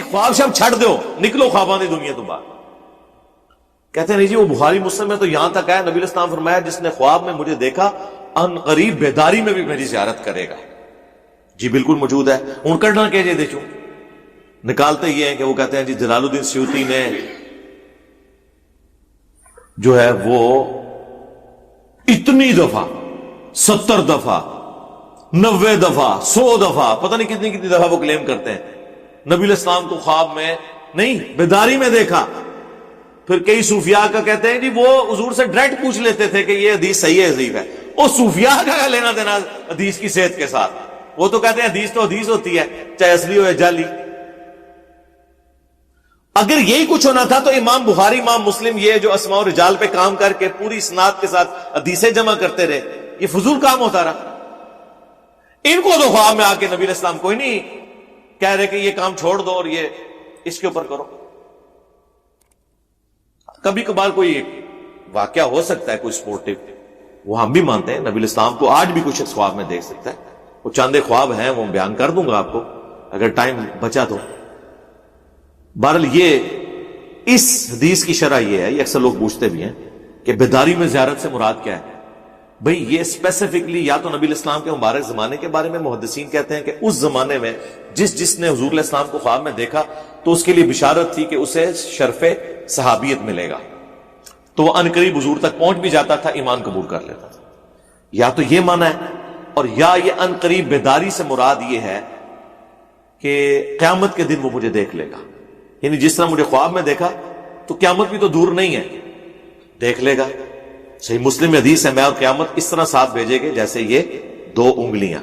خواب شب چھڑ دو، نکلو خواباں دی دنیا تو باہر. کہتے ہیں نہیں جی وہ بخاری مسلم میں تو یہاں تک ہے، نبی اسلام فرمایا جس نے خواب میں مجھے دیکھا ان قریب بیداری میں بھی میری زیارت کرے گا. جی بالکل موجود ہے. ان کرنا کہ جی دیکھو نکالتے یہ ہیں کہ وہ کہتے ہیں جی جلال الدین سیوطی نے جو ہے وہ اتنی دفعہ 70 دفعہ 90 دفعہ 100 دفعہ پتہ نہیں کتنی کتنی دفعہ وہ کلیم کرتے ہیں نبی علیہ السلام کو خواب میں نہیں بیداری میں دیکھا. پھر کئی صوفیاء کا کہتے ہیں جی وہ حضور سے ڈائریکٹ پوچھ لیتے تھے کہ یہ حدیث صحیح ہے ضعیف ہے. وہ صوفیاء کا لینا دینا حدیث کی صحت کے ساتھ؟ وہ تو کہتے ہیں حدیث تو حدیث ہوتی ہے چاہے اصلی ہو یا جعلی. اگر یہی کچھ ہونا تھا تو امام بخاری امام مسلم یہ جو اسماء و رجال پہ کام کر کے پوری اسناد کے ساتھ حدیثیں جمع کرتے رہے، یہ فضول کام ہوتا رہا. ان کو تو خواب میں آ کے نبی علیہ السلام کوئی نہیں کہہ رہے کہ یہ کام چھوڑ دو اور یہ اس کے اوپر کرو. کبھی کبھار کوئی ایک واقعہ ہو سکتا ہے کوئی سپورٹیو، وہ ہم بھی مانتے ہیں نبی علیہ السلام کو آج بھی کچھ خواب میں دیکھ سکتا ہے. وہ چاندے خواب ہیں وہ بیان کر دوں گا آپ کو اگر ٹائم بچا تو. بہرحال یہ اس حدیث کی شرح یہ ہے، یہ اکثر لوگ پوچھتے بھی ہیں کہ بیداری میں زیارت سے مراد کیا ہے. بھئی یہ اسپیسیفکلی یا تو نبی علیہ السلام کے مبارک زمانے کے بارے میں محدثین کہتے ہیں کہ اس زمانے میں جس نے حضور علیہ السلام کو خواب میں دیکھا تو اس کے لیے بشارت تھی کہ اسے شرف صحابیت ملے گا، تو وہ ان قریب حضور تک پہنچ بھی جاتا تھا، ایمان قبول کر لیتا تھا. یا تو یہ معنی ہے، اور یا یہ ان قریب بیداری سے مراد یہ ہے کہ قیامت کے دن وہ مجھے دیکھ لے گا. یعنی جس طرح مجھے خواب میں دیکھا تو قیامت بھی تو دور نہیں ہے، دیکھ لے گا. صحیح مسلم میں حدیث ہے میں اور قیامت اس طرح ساتھ بھیجے گے جیسے یہ 2 انگلیاں.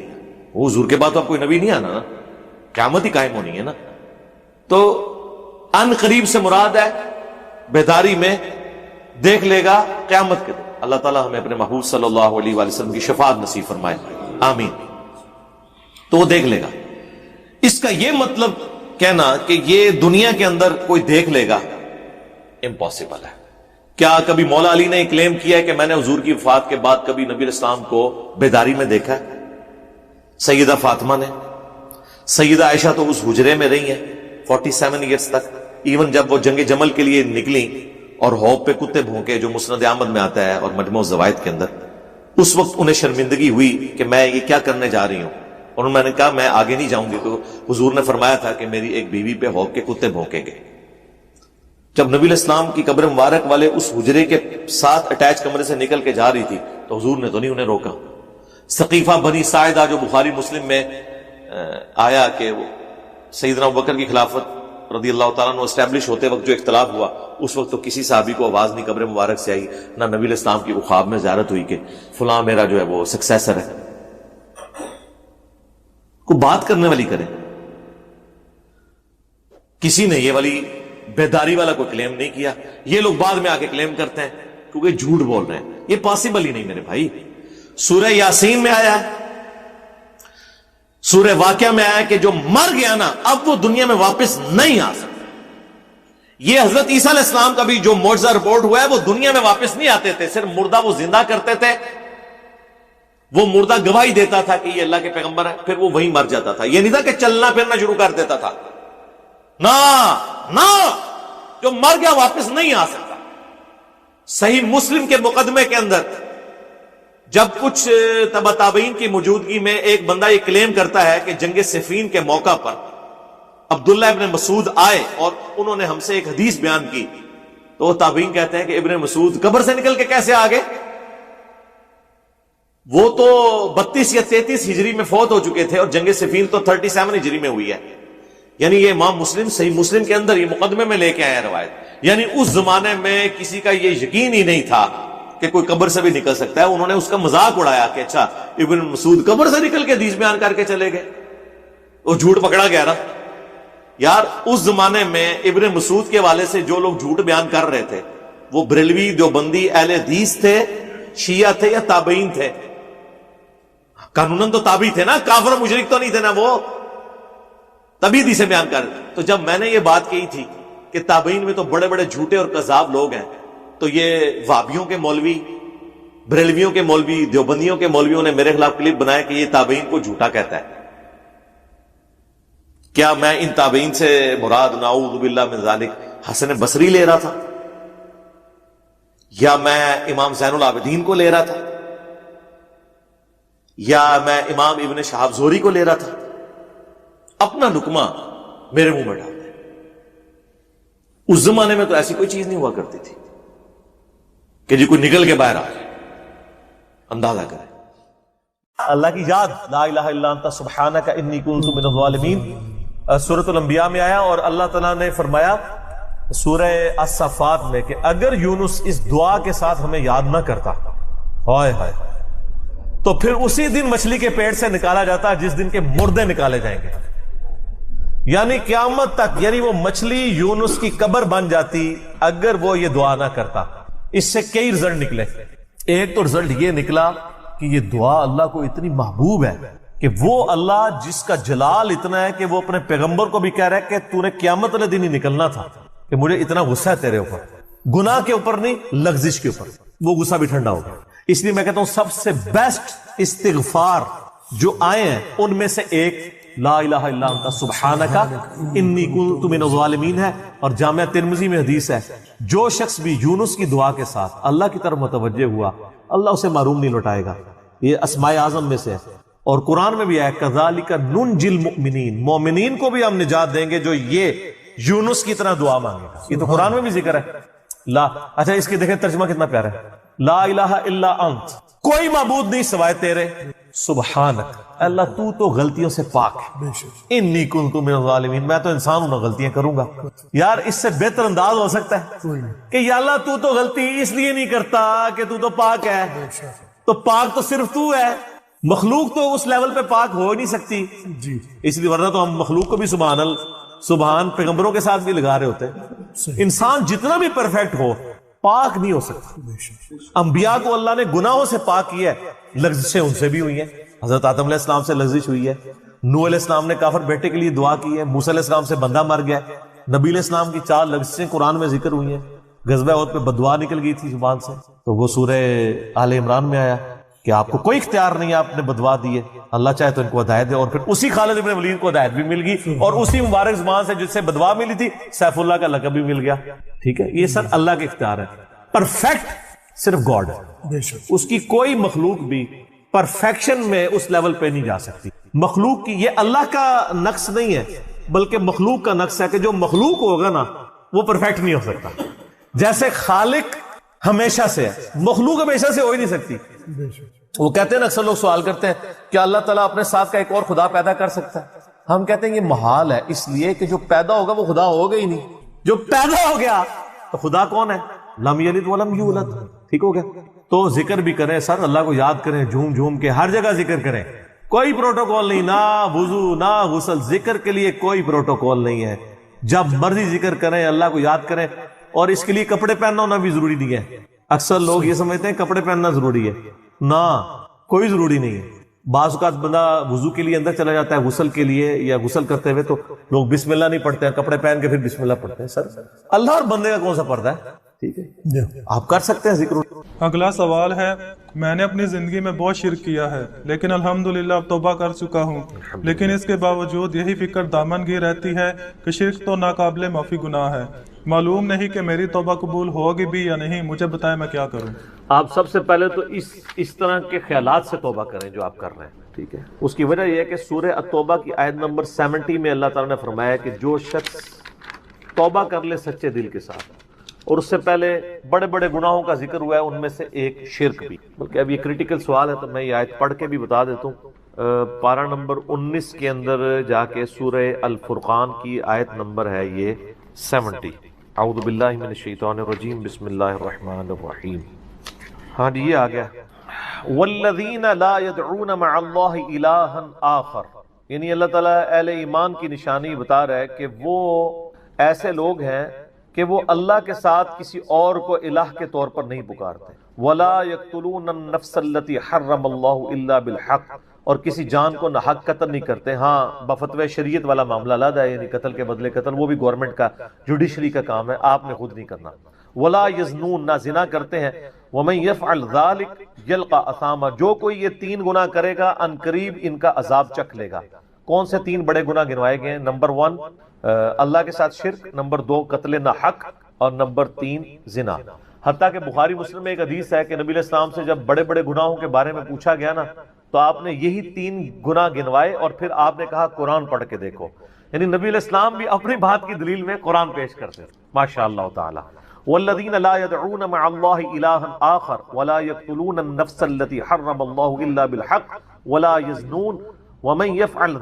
وہ حضور کے بعد تو اب کوئی نبی نہیں آنا نا، قیامت ہی قائم ہونی ہے نا. تو ان قریب سے مراد ہے بیداری میں دیکھ لے گا قیامت کے دن. اللہ تعالیٰ ہمیں اپنے محبوب صلی اللہ علیہ وآلہ وسلم کی شفاعت نصیب فرمائے، آمین. تو وہ دیکھ لے گا. اس کا یہ مطلب کہنا کہ یہ دنیا کے اندر کوئی دیکھ لے گا امپاسبل ہے. کیا کبھی مولا علی نے کلیم کیا ہے کہ میں نے حضور کی وفات کے بعد کبھی نبی علیہ السلام کو بیداری میں دیکھا ہے؟ سیدہ فاطمہ نے، سیدہ عائشہ تو اس حجرے میں رہی ہیں 47 ایئرز تک. ایون جب وہ جنگ جمل کے لیے نکلی اور ہوپ پہ کتے بھونکے جو مسند احمد میں آتا ہے اور مجموع الزوائد کے اندر، اس وقت انہیں شرمندگی ہوئی کہ میں یہ کیا کرنے جا رہی ہوں، اور میں نے کہا میں آگے نہیں جاؤں گی. تو حضور نے فرمایا تھا کہ میری ایک بیوی پہ ہوپ کے کتے بھونکیں گے. جب نبی علیہ السلام کی قبر مبارک والے اس حجرے کے ساتھ اٹیچ کمرے سے نکل کے جا رہی تھی تو حضور نے تو نہیں انہیں روکا. ثقیفہ بنی ساعدہ جو بخاری مسلم میں آیا کہ وہ سیدنا ابوبکر کی خلافت رضی اللہ تعالیٰ عنہ اسٹیبلش ہوتے وقت جو اختلاف ہوا، اس وقت تو کسی صحابی کو آواز نہیں قبر مبارک سے آئی، نہ نبی علیہ السلام کی وہ خواب میں زیارت ہوئی کہ فلاں میرا جو ہے وہ سکسیسر ہے. کو بات کرنے والی کرے. کسی نے یہ والی بیداری والا کوئی کلیم نہیں کیا. یہ لوگ بعد میں آ کے کلیم کرتے ہیں کیونکہ جھوٹ بول رہے ہیں. یہ پاسبل ہی نہیں میرے بھائی. سورہ یاسین میں آیا ہے، سورہ واقعہ میں آیا کہ جو مر گیا نا اب وہ دنیا میں واپس نہیں آ سکتا. یہ حضرت عیسیٰ علیہ السلام کا بھی جو معجزہ رپورٹ ہوا ہے وہ دنیا میں واپس نہیں آتے تھے، صرف مردہ وہ زندہ کرتے تھے. وہ مردہ گواہی دیتا تھا کہ یہ اللہ کے پیغمبر ہے، پھر وہ وہیں مر جاتا تھا. یہ نہیں تھا کہ چلنا پھرنا شروع کر دیتا تھا. نہ جو مر گیا واپس نہیں آ سکتا. صحیح مسلم کے مقدمے کے اندر جب کچھ تبع تابعین کی موجودگی میں ایک بندہ یہ کلیم کرتا ہے کہ جنگ صفین کے موقع پر عبداللہ ابن مسعود آئے اور انہوں نے ہم سے ایک حدیث بیان کی، تو وہ تابعین کہتے ہیں کہ ابن مسعود قبر سے نکل کے کیسے آ گئے؟ وہ تو 32 یا 33 ہجری میں فوت ہو چکے تھے اور جنگ صفین تو 37 ہجری میں ہوئی ہے. یعنی یہ امام مسلم صحیح مسلم کے اندر یہ مقدمے میں لے کے آیا روایت. یعنی اس زمانے میں کسی کا یہ یقین ہی نہیں تھا کہ کوئی قبر سے بھی نکل سکتا ہے. انہوں نے اس کا مذاق اڑایا کہ اچھا ابن مسعود قبر سے نکل کے حدیث بیان کر کے چلے گئے. وہ جھوٹ پکڑا گیا نا یار. اس زمانے میں ابن مسعود کے حوالے سے جو لوگ جھوٹ بیان کر رہے تھے وہ بریلوی دیوبندی اہل حدیث تھے، شیعہ تھے یا تابعین تھے؟ قانوناً تو تابعی تھے نا، کافر مشرک تو نہیں تھے نا وہ، تبھی حدیثیں بیان کر. تو جب میں نے یہ بات کہی تھی کہ تابعین میں تو بڑے بڑے جھوٹے اور کذاب لوگ ہیں، تو یہ وہابیوں کے مولوی، بریلویوں کے مولوی، دیوبندیوں کے مولویوں نے میرے خلاف کلپ بنایا کہ یہ تابعین کو جھوٹا کہتا ہے. کیا میں ان تابعین سے مراد نعوذ باللہ من ذالک حسن بصری لے رہا تھا، یا میں امام زین العابدین کو لے رہا تھا، یا میں امام ابن شہاب زہری کو لے رہا تھا؟ اپنا لقمہ میرے منہ میں ڈال دیں۔ اس زمانے میں تو ایسی کوئی چیز نہیں ہوا کرتی تھی کہ جی کوئی نکل کے باہر آ جائے۔ اندازہ کریں اللہ کی یاد، لا الہ الا انت سبحانک انی کنت من الظالمین، سورۃ الانبیاء میں آیا، اور اللہ تعالیٰ نے فرمایا سورہ الصفات میں کہ اگر یونس اس دعا کے ساتھ ہمیں یاد نہ کرتا، ہائے ہائے، تو پھر اسی دن مچھلی کے پیٹ سے نکالا جاتا جس دن کے مردے نکالے جائیں گے، یعنی قیامت تک، یعنی وہ مچھلی یونس کی قبر بن جاتی اگر وہ یہ دعا نہ کرتا۔ اس سے کئی رزلٹ نکلے۔ ایک تو رزلٹ یہ نکلا کہ یہ دعا اللہ کو اتنی محبوب ہے کہ وہ اللہ جس کا جلال اتنا ہے کہ وہ اپنے پیغمبر کو بھی کہہ رہا ہے کہ تو نے قیامت والے دن ہی نکلنا تھا، کہ مجھے اتنا غصہ ہے تیرے اوپر، گناہ کے اوپر نہیں، لغزش کے اوپر، وہ غصہ بھی ٹھنڈا ہو گیا۔ اس لیے میں کہتا ہوں سب سے بیسٹ استغفار جو آئے ہیں ان میں سے ایک لا الہ الا انت سبحانک انی کنت من الظالمین ہے، اور جامعہ ترمذی میں حدیث ہے جو شخص بھی یونس کی دعا کے ساتھ اللہ کی طرف متوجہ ہوا اللہ اسے معروم نہیں لوٹائے گا۔ یہ اسماء اعظم میں سے ہے، اور قرآن میں بھی ہے کذالک ننجی المؤمنین، مومنین کو بھی ہم نجات دیں گے جو یہ یونس کی طرح دعا مانگے گا۔ یہ تو قرآن میں بھی ذکر ہے۔ لا اچھا اس کی دیکھیں ترجمہ کتنا پیارا ہے، لا الہ الا انت، کوئی معبود نہیں سوائے تیرے، سبحانک، اللہ تو غلطیوں سے پاک ہے، انی کنت من الظالمین، میں تو انسان ہوں نا، غلطیاں کروں گا۔ یار اس سے بہتر انداز ہو سکتا ہے کہ یا اللہ تو غلطی اس لیے نہیں کرتا کہ تو پاک ہے، تو پاک تو صرف تو ہے، مخلوق تو اس لیول پہ پاک ہو ہی نہیں سکتی، اس لیے ورنہ تو ہم مخلوق کو بھی سبحان پیغمبروں کے ساتھ بھی لگا رہے ہوتے ہیں۔ انسان جتنا بھی پرفیکٹ ہو پاک نہیں ہو سکتا۔ انبیاء کو اللہ نے گناہوں سے پاک کیا ہے، لغزشیں ان سے بھی ہوئی ہیں، حضرت آدم علیہ السلام سے لغزش ہوئی ہے، نوح علیہ السلام نے کافر بیٹے کے لیے دعا کی ہے، موسیٰ علیہ السلام سے بندہ مر گیا، نبی علیہ السلام کی 4 لغزشیں قرآن میں ذکر ہوئی ہیں، غزوہ احد پہ بددعا نکل گئی تھی زبان سے، تو وہ سورہ آل عمران میں آیا کہ آپ کو کوئی اختیار نہیں، آپ نے بددعا دی ہے، اللہ چاہے تو ان کو ہدایت دے، اور پھر اسی خالد ابن ولید کو ہدایت بھی مل گئی، اور اسی مبارک زبان سے جس سے بددعا ملی تھی سیف اللہ کا لقب بھی مل گیا۔ ٹھیک ہے، یہ سب اللہ کے اختیار ہے۔ پرفیکٹ صرف گاڈ ہے، اس کی کوئی مخلوق بھی پرفیکشن میں اس لیول پہ نہیں جا سکتی۔ مخلوق کی، یہ اللہ کا نقص نہیں ہے بلکہ مخلوق کا نقص ہے کہ جو مخلوق ہوگا نا وہ پرفیکٹ نہیں ہو سکتا۔ جیسے خالق ہمیشہ سے ہے، مخلوق ہمیشہ سے ہو ہی نہیں سکتی۔ وہ کہتے ہیں نا، اکثر لوگ سوال کرتے ہیں کہ اللہ تعالیٰ اپنے ساتھ کا ایک اور خدا پیدا کر سکتا ہے؟ ہم کہتے ہیں یہ محال ہے، اس لیے کہ جو پیدا ہوگا وہ خدا ہوگا ہی نہیں۔ جو پیدا ہو گیا تو خدا کون ہے؟ لم یلد ولم یولد۔ ٹھیک ہو گیا؟ تو ذکر بھی کریں سر، اللہ کو یاد کریں، جھوم جھوم کے ہر جگہ ذکر کریں، کوئی پروٹوکول نہیں، نہ وضو نہ غسل، ذکر کے لیے کوئی پروٹوکول نہیں ہے، جب مرضی ذکر کریں، اللہ کو یاد کریں، اور اس کے لیے کپڑے پہننا ہونا بھی ضروری نہیں ہے۔ اکثر لوگ یہ سمجھتے ہیں کپڑے پہننا ضروری ہے، نہ، کوئی ضروری نہیں ہے۔ بعض اوقات بندہ وضو کے لیے اندر چلا جاتا ہے، غسل کے لیے یا غسل کرتے ہوئے تو لوگ بسم اللہ نہیں پڑھتے ہیں، کپڑے پہن کے پھر بسم اللہ پڑھتے ہیں۔ سر اللہ اور بندے کا کون سا پردہ ہے؟ ٹھیک ہے، آپ کر سکتے ہیں ذکر۔ اگلا سوال ہے، میں نے اپنی زندگی میں بہت شرک کیا ہے لیکن الحمدللہ اب توبہ کر چکا ہوں، لیکن اس کے باوجود یہی فکر دامن گیر رہتی ہے کہ شرک تو ناقابل معافی گناہ ہے، معلوم نہیں کہ میری توبہ قبول ہوگی بھی یا نہیں، مجھے بتائیں میں کیا کروں۔ آپ سب سے پہلے تو اس طرح کے خیالات سے توبہ کریں جو آپ کر رہے ہیں، ٹھیک ہے۔ اس کی وجہ یہ ہے کہ سورہ التوبہ کی آیت نمبر 70 میں اللہ تعالیٰ نے فرمایا کہ جو شخص توبہ کر لے سچے دل کے ساتھ، اور اس سے پہلے بڑے بڑے گناہوں کا ذکر ہوا ہے، ان میں سے ایک شرک بھی، بلکہ اب یہ کریٹیکل سوال ہے تو میں یہ آیت پڑھ کے بھی بتا دیتا ہوں۔ پارہ نمبر 19 کے اندر جا کے سورہ الفرقان کی آیت نمبر ہے یہ 70۔ اعوذ باللہ من الشیطان الرجیم، بسم اللہ الرحمن الرحیم۔ ہاں جی یہ آ گیا، والذین لا يدعون مع اللہ الہا آخر، یعنی اللہ تعالیٰ اہل ایمان کی نشانی بتا رہا ہے کہ وہ ایسے لوگ ہیں کہ وہ اللہ کے ساتھ کسی اور کو الہ کے طور پر نہیں پکارتے، ولا یقتلون النفس التي حرم اللہ الا بالحق، اور کسی جان کو ناحق قتل نہیں کرتے۔ ہاں بفتوی شریعت والا معاملہ علیحدہ ہے، یعنی قتل کے بدلے قتل، وہ بھی گورنمنٹ کا جوڈیشری کا کام ہے، آپ نے خود نہیں کرنا۔ ولا یزنون، نہ زنا کرتے ہیں۔ ومن یفعل ذلک یلقى اثاما، جو کوئی یہ 3 گناہ کرے گا ان قریب ان کا عذاب چکھ لے گا۔ کون سے 3 بڑے گناہ گنوائے گئے ہیں؟ نمبر 1 اللہ کے ساتھ شرک، نمبر 2 قتل ناحق، اور نمبر 3 زنا۔ حتیٰ کہ بخاری مسلم میں ایک حدیث ہے کہ نبی علیہ السلام سے جب بڑے بڑے گناہوں کے بارے میں پوچھا گیا نا تو آپ نے یہی 3 گناہ گنوائے اور پھر آپ نے کہا قرآن پڑھ کے دیکھو۔ یعنی نبی علیہ السلام بھی اپنی بات کی دلیل میں قرآن پیش کرتے ہیں، ماشاء اللہ تعالی۔ والذین لا يدعون مع اللہ الہا آخر ولا يقتلون النفس التي حرم اللہ الا بالحق ولا يزنون ومن يفعل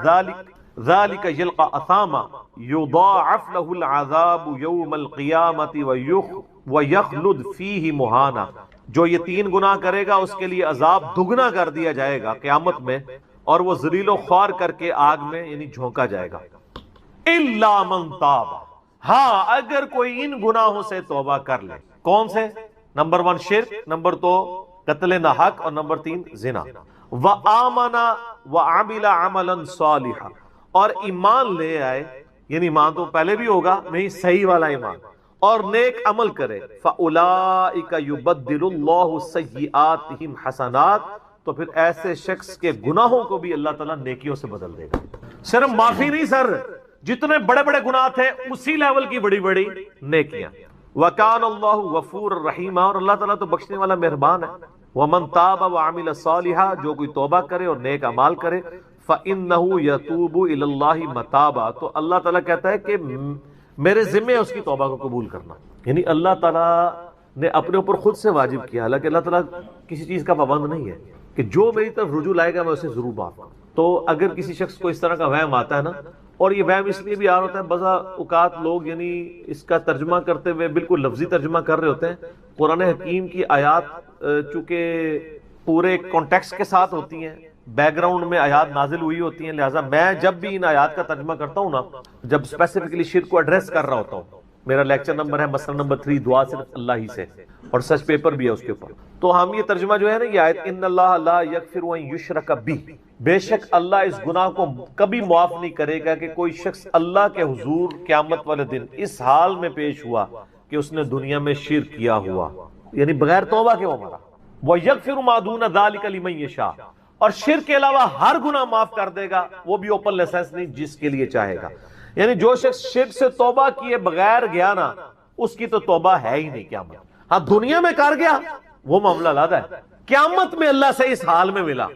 ذلك يلقى اثاما يضاعف له العذاب يوم القیامة ويخلد فيه مہانا۔ جو یہ 3 گناہ کرے گا اس کے لیے عذاب دگنا کر دیا جائے گا قیامت میں، اور وہ ذلیل و خوار کر کے آگ میں یعنی جھونکا جائے گا۔ الا من تاب، ہاں اگر کوئی ان گناہوں سے توبہ کر لے۔ کون سے؟ نمبر 1 شرک، نمبر 2 قتل ناحق، اور نمبر 3 زنا۔ وآمن وعمل عملا صالحا، اور ایمان لے آئے، یعنی ایمان تو پہلے بھی ہوگا نہیں، صحیح والا ایمان، اور نیک عمل کرے۔ فَأُولَئِكَ يُبَدِّلُ اللَّهُ سَيِّئَاتِهِمْ حَسَنَاتٍ، تو پھر ایسے شخص کے گناہوں کو بھی اللہ تعالیٰ نیکیوں سے بدل دے گا۔ صرف معافی نہیں سر، جتنے بڑے بڑے گناہ تھے اسی لیول کی بڑی بڑی نیکیاں۔ وَكَانَ اللَّهُ غَفُورًا رَحِيمًا، اور اللہ تعالیٰ تو بخشنے والا مہربان ہے۔ وَمَن تَابَ وَعَمِلَ صَالِحًا، جو کوئی توبہ کرے اور نیک اعمال کرے، فَإِنَّهُ يَتُوبُ إِلَى اللَّهِ مَتَابًا، تو اللہ تعالیٰ کہتا ہے کہ میرے ذمے ہے اس کی توبہ کو قبول کرنا۔ یعنی اللہ تعالیٰ نے اپنے اوپر خود سے واجب کیا، حالانکہ اللہ تعالیٰ کسی چیز کا پابند نہیں ہے کہ جو میری طرف رجوع لائے گا میں اسے ضرور معاف کروں۔ تو اگر کسی شخص کو اس طرح کا وہم آتا ہے نا، اور یہ وہم اس لیے بھی آ رہا ہوتا ہے، بعض اوقات لوگ یعنی اس کا ترجمہ کرتے ہوئے بالکل لفظی ترجمہ کر رہے ہوتے ہیں۔ قرآن حکیم کی آیات چونکہ پورے کانٹیکسٹ کے ساتھ ہوتی ہیں، بیک گراؤنڈ میں آیات نازل ہوئی ہوتی ہیں، لہٰذا میں جب بھی ان آیات کا ترجمہ کرتا ہوں نا، جب اسپیسیفکلی شرک کو ایڈریس کر رہا ہوتا ہوں، میرا لیکچر نمبر ہے مسئلہ نمبر 3 دعا صرف اللہ ہی سے، اور سچ پیپر بھی ہے اس کے اوپر، تو ہم یہ ترجمہ جو ہے نا یہ آیت ان اللہ لا یغفر ان یشرک بہ، بے شک اللہ اس گناہ کو کبھی معاف نہیں کرے گا کہ کوئی شخص اللہ کے حضور قیامت والے دن اس حال میں پیش ہوا کہ اس نے دنیا میں شرک کیا ہوا، یعنی بغیر توبہ کے وہ مرا۔ وَيَغْفِرُ مَا دُونَ ذَلِكَ لِمَن يَشَاءُ، اور شرک کے علاوہ ہر گناہ معاف کر دے گا، وہ بھی اوپن لائسنس نہیں، جس کے لیے چاہے گا۔ یعنی جو شخص شرک سے توبہ کیے بغیر گیا نا، اس کی تو توبہ ہے ہی نہیں قیامت۔ ہاں دنیا میں کر گیا وہ معاملہ علیحدہ ہے، قیامت میں اللہ سے اس حال میں ملا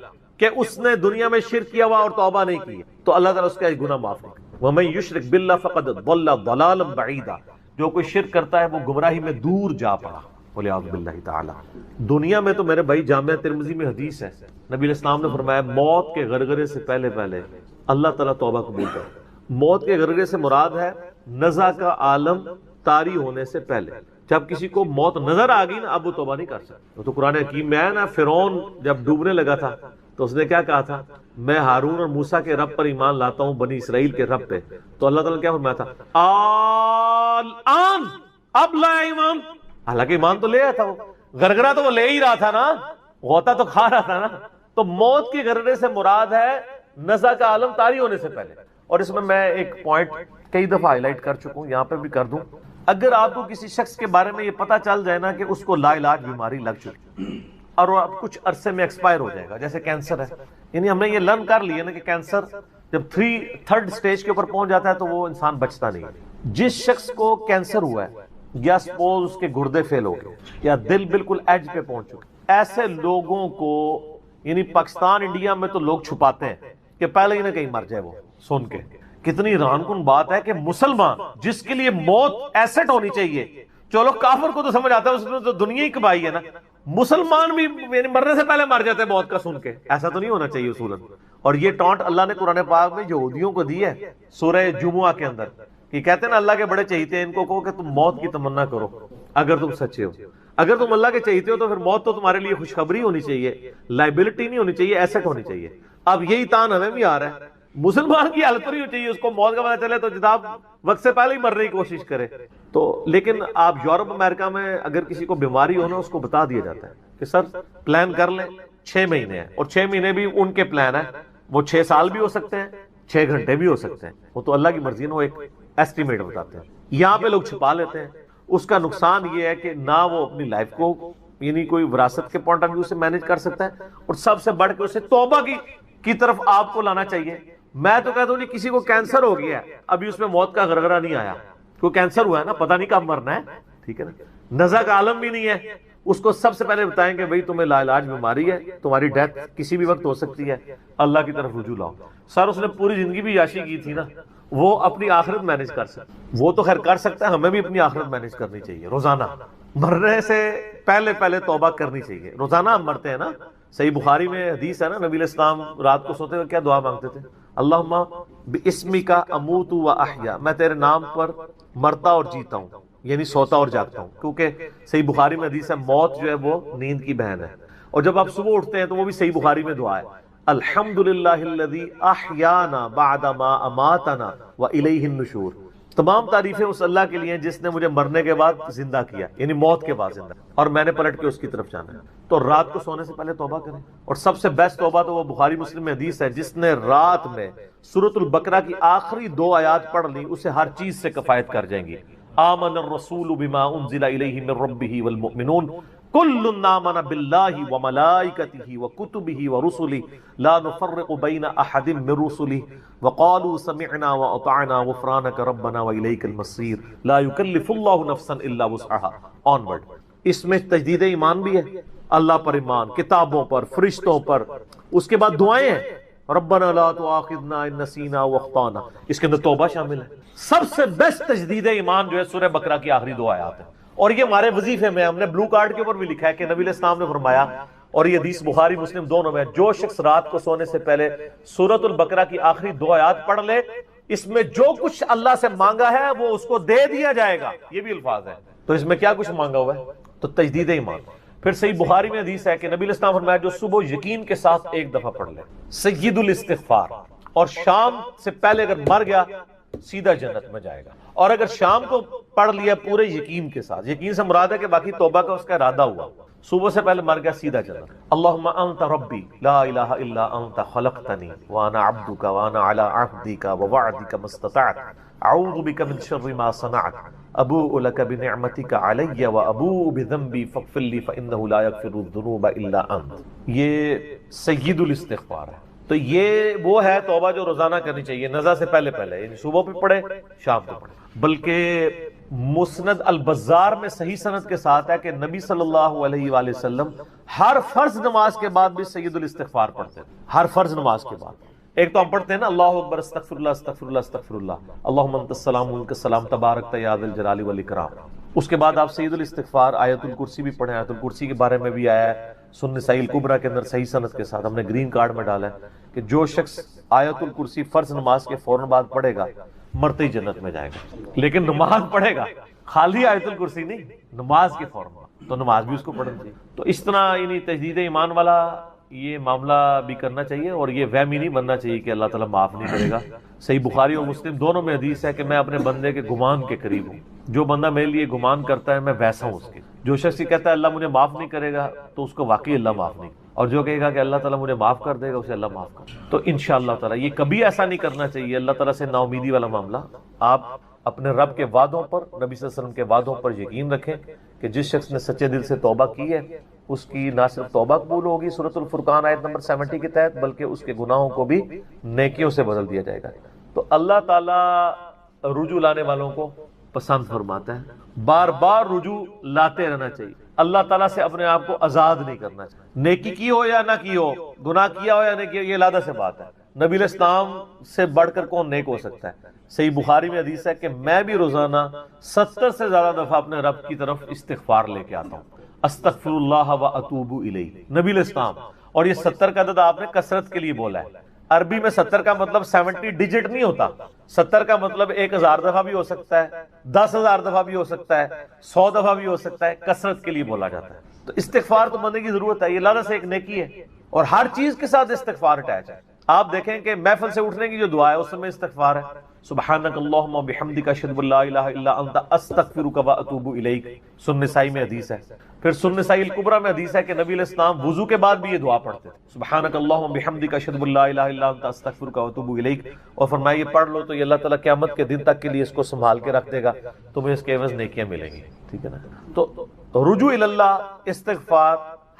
کہ اس نے دنیا میں شرک کیا ہوا اور توبہ نہیں کی، تو اللہ تعالیٰ اس کا گناہ معاف نہیں کرے۔ وَمَن يُشْرِكْ بِاللَّهِ فَقَدْ ضَلَّ ضَلَالًا بَعِيدًا، جو کوئی شرک کرتا ہے وہ گمراہی میں دور جا پڑا، وَلِعَوْذُ بِاللَّهِ تعالی۔ دنیا میں تو میرے بھائی جامعہ ترمذی میں حدیث ہے، نبی علیہ السلام نے فرمایا موت کے غرغرے سے پہلے اللہ تعالیٰ توبہ قبول کرے۔ موت کے غرغرے سے مراد ہے نزع کا عالم طاری ہونے سے پہلے، جب کسی کو موت نظر آ گئی نا اب وہ توبہ نہیں کر سکتا۔ تو قرآن حکیم میں ہے نا، فرعون جب ڈوبنے لگا تھا تو اس نے کیا کہا تھا، میں ہارون اور موسیٰ کے رب پر ایمان لاتا ہوں، بنی اسرائیل کے رب پہ، تو اللہ تعالیٰ نے کیا فرمایا تھا، الآن، اب لایا ایمان۔ حالانکہ ایمان تو لے آیا تھا، وہ غرغرہ تو وہ لے ہی رہا تھا نا، غوطہ تو کھا رہا تھا نا۔ تو موت کے غرغرے سے مراد ہے نزع کا عالم طاری ہونے سے پہلے۔ اور اس میں ایک پوائنٹ کئی دفعہ ہائی لائٹ کر چکا ہوں، یہاں پہ بھی کر دوں، اگر آپ کو کسی شخص کے بارے میں یہ پتا چل جائے نا کہ اس کو لا علاج بیماری لگ چکی اور وہ اب کچھ عرصے میں ایکسپائر ہو جائے گا، جیسے کینسر ہے، یعنی ہم نے یہ لرن کر لیا نا کہ کینسر جب 3rd سٹیج کے اوپر پہنچ جاتا ہے تو وہ انسان بچتا نہیں ہے۔ جس شخص کو کینسر ہوا ہے یا سپوز اس کے گردے فیل ہو گئے یا دل بالکل ایج پہ پہنچ چکے، ایسے لوگوں کو یعنی پاکستان انڈیا میں تو لوگ چھپاتے ہیں کہ پہلے ہی نہ کہیں مر جائے وہ سن کے۔ کتنی حیران کن بات ہے کہ مسلمان جس کے لیے موت ایسٹ ہونی چاہیے، چلو کافر کو تو سمجھ آتا ہے، اس نے تو دنیا ہی کمائی ہے نا، مسلمان بھی مرنے سے پہلے مر جاتے ہیں موت کا سن کے، ایسا تو نہیں ہونا چاہیے اصولاً۔ اور یہ ٹانٹ اللہ نے قرآن پاک میں یہودیوں کو دی ہے سورہ جمعہ کے اندر، کہ کہتے ہیں نا اللہ کے بڑے چہیتے ہیں، ان کو کہو کہ تم موت کی تمنا کرو اگر تم سچے ہو، اگر تم اللہ کے چہیتے ہو تو پھر موت تو تمہارے لیے خوشخبری ہونی چاہیے، لائبلٹی نہیں ہونی چاہیے، ایسٹ ہونی چاہیے۔ اب یہی تان ہمیں بھی آ رہا ہے، مسلمان کی حالت نہیں ہونی چاہیے، اس کو موت کا پتہ چلے تو جناب وقت سے پہلے ہی مرنے کی کوشش کرے۔ تو لیکن آپ یورپ امریکہ میں اگر کسی کو بیماری ہو نا، اس کو بتا دیا جاتا ہے کہ سر پلان کر لیں 6 مہینے ہیں، اور 6 مہینے بھی ان کے پلان ہیں، وہ 6 سال بھی ہو سکتے ہیں، 6 گھنٹے بھی ہو سکتے ہیں، وہ تو اللہ کی مرضی ہے، وہ ایک ایسٹیمیٹ بتاتے ہیں۔ یہاں پہ لوگ چھپا لیتے ہیں، اس کا نقصان یہ ہے کہ نہ وہ اپنی لائف کو یعنی کوئی وراثت کے پوائنٹ آف ویو سے مینج کر سکتا ہے، اور سب سے بڑھ کے اسے توبہ کی طرف آپ کو لانا چاہیے، میں تو کہتا ہوں جی کسی کو کینسر ہو گیا ہے، ابھی اس میں موت کا غرغرہ نہیں آیا، کوئی کینسر ہوا ہے نا، پتہ نہیں کب مرنا ہے، ٹھیک ہے نا، نزع کا عالم بھی نہیں ہے، اس کو سب سے پہلے بتائیں کہ بھئی تمہیں لا علاج بیماری ہے، تمہاری ڈیتھ کسی بھی وقت ہو سکتی ہے، اللہ کی طرف رجوع لاؤ۔ سر اس نے پوری زندگی بھی عیاشی کی تھی نا، وہ اپنی آخرت مینج کر سکتا، وہ تو خیر کر سکتا ہے، ہمیں بھی اپنی آخرت مینج کرنی چاہیے، روزانہ مرنے سے پہلے توبہ کرنی چاہیے۔ روزانہ ہم مرتے ہیں نا، صحیح بخاری میں حدیث ہے نا، نبی علیہ السلام رات کو سوتے ہوئے کیا دعا مانگتے تھے؟ اللہم باسمک اموت و احیا، میں تیرے نام پر مرتا اور جیتا ہوں، یعنی سوتا اور جاگتا ہوں، کیونکہ صحیح بخاری میں حدیث ہے موت جو ہے وہ نیند کی بہن ہے، اور جب آپ صبح اٹھتے ہیں تو وہ بھی صحیح بخاری میں دعا ہے، الحمدللہ الذی احیانا بعد ما اماتنا والیہ النشور، تمام تعریفیں اس اللہ کے لیے ہیں جس نے مجھے مرنے کے بعد زندہ کیا، یعنی موت کے بعد زندہ، اور میں نے پلٹ کے اس کی طرف جانا ہے۔ تو رات کو سونے سے پہلے توبہ کریں، اور سب سے بیسٹ توبہ تو وہ بخاری مسلم میں حدیث ہے، جس نے رات میں سورۃ البقرہ کی آخری 2 آیات پڑھ لی اسے ہر چیز سے کفایت کر جائیں گی۔ آمن الرسول بما انزل الیہ من ربہ والمؤمنون کل آمن باللہ وملائکتہ وکتبہ ورسلہ لا نفرق بین احد من رسلہ وقالوا سمعنا واطعنا غفرانک ربنا والیک المصیر لا یکلف اللہ نفسا الا وسعها۔ آنورڈ، اس میں تجدید ایمان بھی ہے، اللہ پر ایمان، کتابوں پر، فرشتوں پر، اس کے بعد دعائیں ہیں، ربنا لا تؤاخذنا ان نسینا واخطانا، اس کے اندر توبہ شامل ہے۔ سب سے بیسٹ تجدید ایمان جو ہے سورہ بقرہ کی آخری 2 آیات ہیں، اور یہ ہمارے وظیفے میں ہم نے بلو کارڈ کے اوپر بھی لکھا ہے کہ نبی علیہ السلام نے فرمایا، اور یہ حدیث بخاری مسلم دونوں میں، جو شخص رات کو سونے سے پہلے سورۃ البقرہ کی آخری 2 آیات پڑھ لے، اس میں جو کچھ اللہ سے مانگا ہے وہ اس کو دے دیا جائے گا، یہ بھی الفاظ ہے۔ تو اس میں کیا کچھ مانگا ہوا ہے؟ تو تجدید ایمان۔ پھر صحیح بخاری میں حدیث ہے کہ نبی علیہ السلام فرمایا جو صبح یقین کے ساتھ ایک دفعہ پڑھ لے سید الاستغفار، اور شام سے پہلے اگر مر گیا سیدھا جنت میں جائے گا، اور اگر شام کو پڑھ لیا پورے یقین کے ساتھ، یقین سے مراد ہے کہ باقی توبہ کا اس کا ارادہ ہوا، صبح سے پہلے مر گیا سیدھا جنت۔ اللہم انت ربی لا الہ الا انت خلقتنی وانا عبدک وانا علی عہدک ووعدک ما استطعت اعوذ بک من شر ما صنعت ابوء لک بنعمتک علی وابوء بذنبی فاغفر لی فانہ لا یغفر الذنوب الا انت۔ یہ سید الاستغفار ہے۔ تو یہ وہ ہے توبہ جو روزانہ کرنی چاہیے، نزع سے پہلے یعنی صبح پہ پڑھے، شام کو پڑھے۔ بلکہ مسند البزار میں صحیح سند کے ساتھ ہے کہ نبی صلی اللہ علیہ وآلہ وسلم ہر فرض نماز کے بعد بھی سید الاستغفار پڑھتے تھے، ہر فرض نماز کے بعد۔ ایک تو ہم پڑھتے ہیں نا اللہ اکبر استغفر اللہ استغفر اللہ استغفر اللہ اللہم انت السلام منک السلام تبارک یا ذا الجلال والاکرام، اس کے بعد آپ سید الاستغفار آیت الکرسی بھی پڑھیں، آیت الکرسی کے بارے میں بھی آیا ہے سنن نسائی الکبریٰ کے اندر صحیح سند کے ساتھ، ہم نے گرین کارڈ میں ڈالا ہے کہ جو شخص آیت الکرسی فرض نماز کے فوراً بعد پڑھے گا مرتے ہی جنت میں جائے گا، لیکن نماز پڑھے گا، خالی آیت الکرسی نہیں، نماز کے فوراً بعد، تو نماز بھی اس کو پڑھنی چاہیے۔ تو اس طرح یعنی تجدید ایمان والا یہ معاملہ بھی کرنا چاہیے، اور یہ وہمی نہیں بننا چاہیے کہ اللہ تعالیٰ معاف نہیں کرے گا۔ صحیح بخاری اور مسلم دونوں میں حدیث ہے کہ میں اپنے بندے کے گمان کے قریب ہوں، جو بندہ میرے لیے گمان کرتا ہے میں ویسا ہوں اس کے۔ جو شخص یہ کہتا ہے اللہ مجھے معاف نہیں کرے گا تو اس کو واقعی اللہ معاف نہیں، اور جو کہے گا کہ اللہ تعالیٰ مجھے معاف کر دے گا اسے اللہ معاف کر دے۔ تو انشاءاللہ تعالیٰ یہ کبھی ایسا نہیں کرنا چاہیے اللہ تعالیٰ سے نا امیدی والا معاملہ۔ آپ اپنے رب کے وعدوں پر، نبی صلی اللہ علیہ وسلم کے وعدوں پر یقین رکھیں کہ جس شخص نے سچے دل سے توبہ کی ہے اس کی نہ صرف توبہ قبول ہوگی سورۃ الفرقان آیت نمبر 70 کے تحت، بلکہ اس کے گناہوں کو بھی نیکیوں سے بدل دیا جائے گا۔ تو اللہ تعالیٰ رجوع لانے والوں کو پسند فرماتا ہے، بار بار رجوع لاتے رہنا چاہیے، اللہ تعالیٰ سے اپنے آپ کو آزاد نہیں کرنا چاہیے، نیکی کی ہو یا نہ کی ہو، گناہ کیا ہو یا نہیں کیا، یہ علیحدہ سے بات ہے۔ نبی علیہ السلام سے بڑھ کر کون نیک ہو سکتا ہے؟ صحیح بخاری میں حدیث ہے کہ میں بھی روزانہ 70 سے زیادہ دفعہ اپنے رب کی طرف استغفار لے کے آتا ہوں، استغفر اللہ و اتوب الیہ، نبی علیہ السلام۔ اور یہ 70 کا عدد آپ نے کثرت کے لیے بولا ہے، عربی میں 70 کا مطلب 70 ڈیجٹ نہیں ہوتا، 70 کا مطلب 1000 دفعہ بھی ہو سکتا ہے، 10,000 دفعہ بھی ہو سکتا ہے، 100 دفعہ بھی ہو سکتا ہے، کثرت کے لیے بولا جاتا ہے۔ تو استغفار تو بندے کی ضرورت ہے، یہ اللہ سے ایک نیکی ہے، اور ہر چیز کے ساتھ استغفار اٹیچ ہے۔ آپ دیکھیں کہ محفل سے اٹھنے کی جو دعا ہے اس میں استغفار ہے، سبحانک اللہم وبحمدک اشہد ان لا الہ الا انت استغفرک واتوب الیک، سنن نسائی میں حدیث ہے۔ پھر سنن نسائی الکبریٰ میں حدیث ہے کہ نبی علیہ السلام وضو کے بعد بھی یہ دعا پڑھتے تھے، سبحانک اللہم وبحمدک اشہد ان لا الہ الا انت استغفرک واتوب الیک، اور فرمایا یہ پڑھ لو تو یہ اللہ تعالیٰ قیامت کے دن تک کے لیے اس کو سنبھال کے رکھ دے گا، تمہیں اس کے عوض نیکیاں ملیں گی، ٹھیک ہے نا۔ تو رجوع اللہ، استغفار،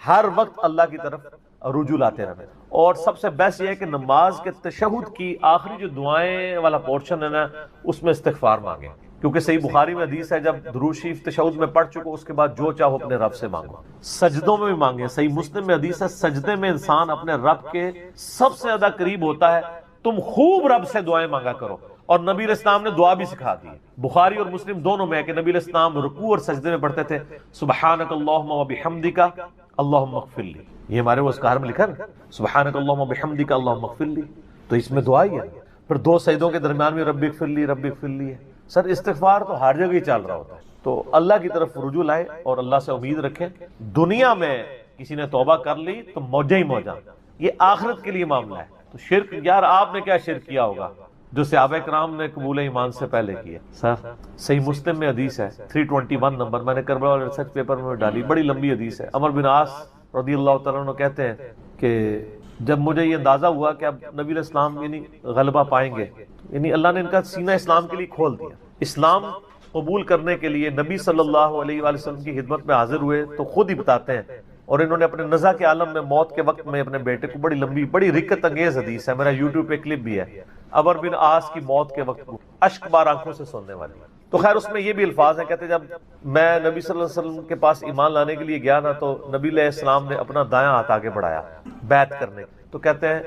ہر وقت اللہ کی طرف رجوع لاتے رہنا. اور سب سے بیسٹ یہ ہے کہ نماز کے تشہد کی آخری جو دعائیں والا پورشن ہے نا اس میں استغفار مانگیں، کیونکہ صحیح بخاری میں حدیث ہے جب درود شریف تشہد میں پڑھ چکو اس کے بعد جو چاہو اپنے رب سے مانگو. سجدوں میں بھی مانگیں، صحیح مسلم میں حدیث ہے سجدے میں انسان اپنے رب کے سب سے زیادہ قریب ہوتا ہے. تم خوب رب سے دعائیں مانگا کرو. اور نبی علیہ السلام نے دعا بھی سکھا دی. بخاری اور مسلم دونوں میں ہے کہ نبی علیہ السلام رکوع اور سجدے میں پڑھتے تھے سبحانک اللہم و بحمدک اللہم اغفر لی. یہ ہمارے وہ اذکار میں لکھا نا سبحانک اللہم و بحمدک اللہم اغفر لی، تو اس میں دعا ہی ہے. پھر دو سجدوں کے درمیان میں رب اغفر لی رب اغفر لی ہے. سر استغفار تو ہر جگہ ہی چل رہا ہوتا ہے. تو اللہ کی طرف رجوع لائیں اور اللہ سے امید رکھیں. دنیا میں کسی نے توبہ کر لی تو موجہ ہی موجہ، یہ آخرت کے لیے معاملہ ہے. تو شرک، یار آپ نے کیا شرک کیا ہوگا جو صحابہ کرام نے قبول ایمان سے پہلے کیا؟ سر صحیح مسلم میں حدیث ہے 321 نمبر، میں نے کربلا والے ریسرچ پیپر میں ڈالی، بڑی لمبی حدیث ہے. عمر بن عاص رضی اللہ تعالیٰ عنہ کہتے ہیں کہ جب مجھے یہ اندازہ ہوا کہ اب نبی علیہ السلام یعنی غلبہ پائیں گے، یعنی اللہ نے ان کا سینہ اسلام کے لیے کھول دیا. اسلام قبول کرنے کے لیے نبی صلی اللہ علیہ وآلہ وسلم کی خدمت میں حاضر ہوئے تو خود ہی بتاتے ہیں، اور انہوں نے اپنے نزع کے عالم میں موت کے وقت میں اپنے بیٹے کو، بڑی لمبی بڑی رکت انگیز حدیث ہے، میرا یوٹیوب پہ کلپ بھی ہے، عمر بن عاص کی موت کے وقت اشک بار آنکھوں سے سننے والی. تو خیر اس میں یہ بھی الفاظ ہیں، کہتے جب میں نبی صلی اللہ علیہ وسلم کے پاس ایمان لانے کے لیے گیا نا تو نبی علیہ السلام نے اپنا دایاں ہاتھ آگے بڑھایا بیعت کرنے. تو کہتے ہیں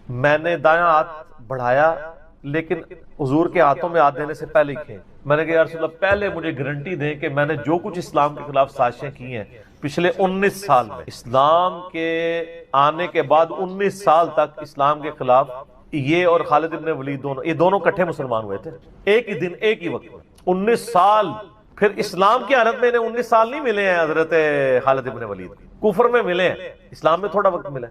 میں نے دایاں ہاتھ بڑھایا لیکن حضور کے ہاتھوں میں ہاتھ دینے سے پہلے ہی کھیں. میں نے کہا یا رسول اللہ پہلے مجھے گارنٹی دیں کہ میں نے جو کچھ اسلام کے خلاف سازشیں کی ہیں پچھلے 19 سال میں، اسلام کے آنے کے بعد 19 سال تک اسلام کے خلاف یہ اور خالد ابن ولید یہ دونوں کٹھے مسلمان ہوئے تھے ایک ہی دن ایک ہی وقت میں. 19 سال پھر اسلام کی حالت میں انہیں 19 سال نہیں ملے ہیں حضرت خالد ابن ولید، کفر میں ملے ہیں، اسلام میں تھوڑا وقت ملا.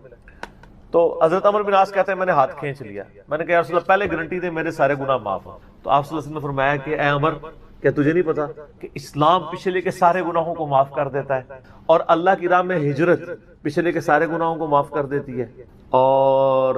تو حضرت عمر بن عاص کہتے ہیں میں نے ہاتھ کھینچ لیا. میں نے کہا یا رسول اللہ پہلے گارنٹی دے میرے سارے گناہ معاف ہوں. تو آپ صلی اللہ علیہ وسلم نے فرمایا کہ اے عمر کیا تجھے نہیں پتا کہ اسلام پچھلے کے سارے گناہوں کو معاف کر دیتا ہے، اور اللہ کی راہ میں ہجرت پچھلے کے سارے گناہوں کو معاف کر دیتی ہے، اور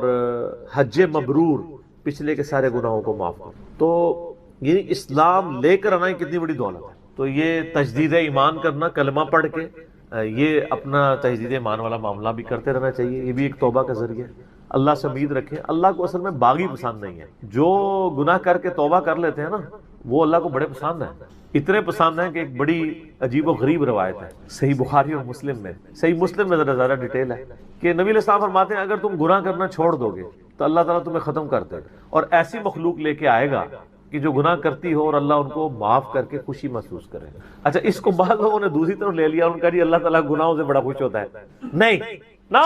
حج مبرور پچھلے کے سارے گناہوں کو معاف کر. تو یہ اسلام لے کر آنا کتنی بڑی دولت ہے. تو یہ تجدید ایمان کرنا، کلمہ پڑھ کے یہ اپنا تجدید ایمان والا معاملہ بھی کرتے رہنا چاہیے. یہ بھی ایک توبہ کا ذریعہ ہے. اللہ سے امید رکھیں. اللہ کو اصل میں باغی پسند نہیں ہے، جو گناہ کر کے توبہ کر لیتے ہیں نا وہ اللہ کو بڑے پسند ہیں. اتنے پسند ہیں کہ ایک بڑی عجیب و غریب روایت ہے صحیح بخاری اور مسلم میں. صحیح مسلم میں ذرا زیادہ ڈیٹیل ہے کہ نبی علیہ السلام فرماتے ہیں اگر تم گناہ کرنا چھوڑ دو گے تو اللہ تعالیٰ تمہیں ختم کر دے گا، اور ایسی مخلوق لے کے آئے گا کہ جو گناہ کرتی ہو اور اللہ ان کو معاف کر کے خوشی محسوس کرے. اچھا اس کو بعض لوگوں نے دوسری طرف لے لیا، ان کا جی اللہ تعالیٰ گناہوں سے بڑا خوش ہوتا ہے. نہیں نا،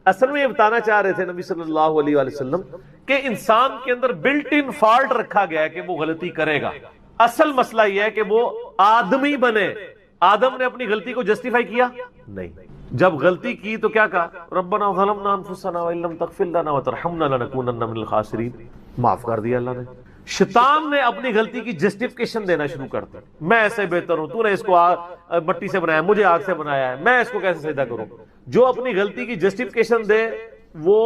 اصل میں یہ بتانا چاہ رہے تھے نبی صلی اللہ علیہ وآلہ وسلم کہ انسان کے اندر بلٹ ان فالٹ رکھا گیا ہے کہ وہ غلطی کرے گا. اصل مسئلہ یہ ہے کہ وہ آدمی بنے. آدم نے اپنی غلطی کو جسٹیفائی کیا نہیں. جب غلطی کی تو کیا کہا ربنا ظلمنا انفسنا وان لم تغفر لنا وترحمنا لنکونن من الخاسرین. معاف کر دیا اللہ نے. شیطان نے اپنی غلطی کی جسٹیفیکیشن دینا شروع کر دیا. میں ایسے بہتر ہوں، تو نے اس کو مٹی سے بنایا، مجھے آگ سے بنایا ہے، میں اس کو کیسے سجدہ کروں. جو اپنی غلطی کی جسٹیفیکیشن دے وہ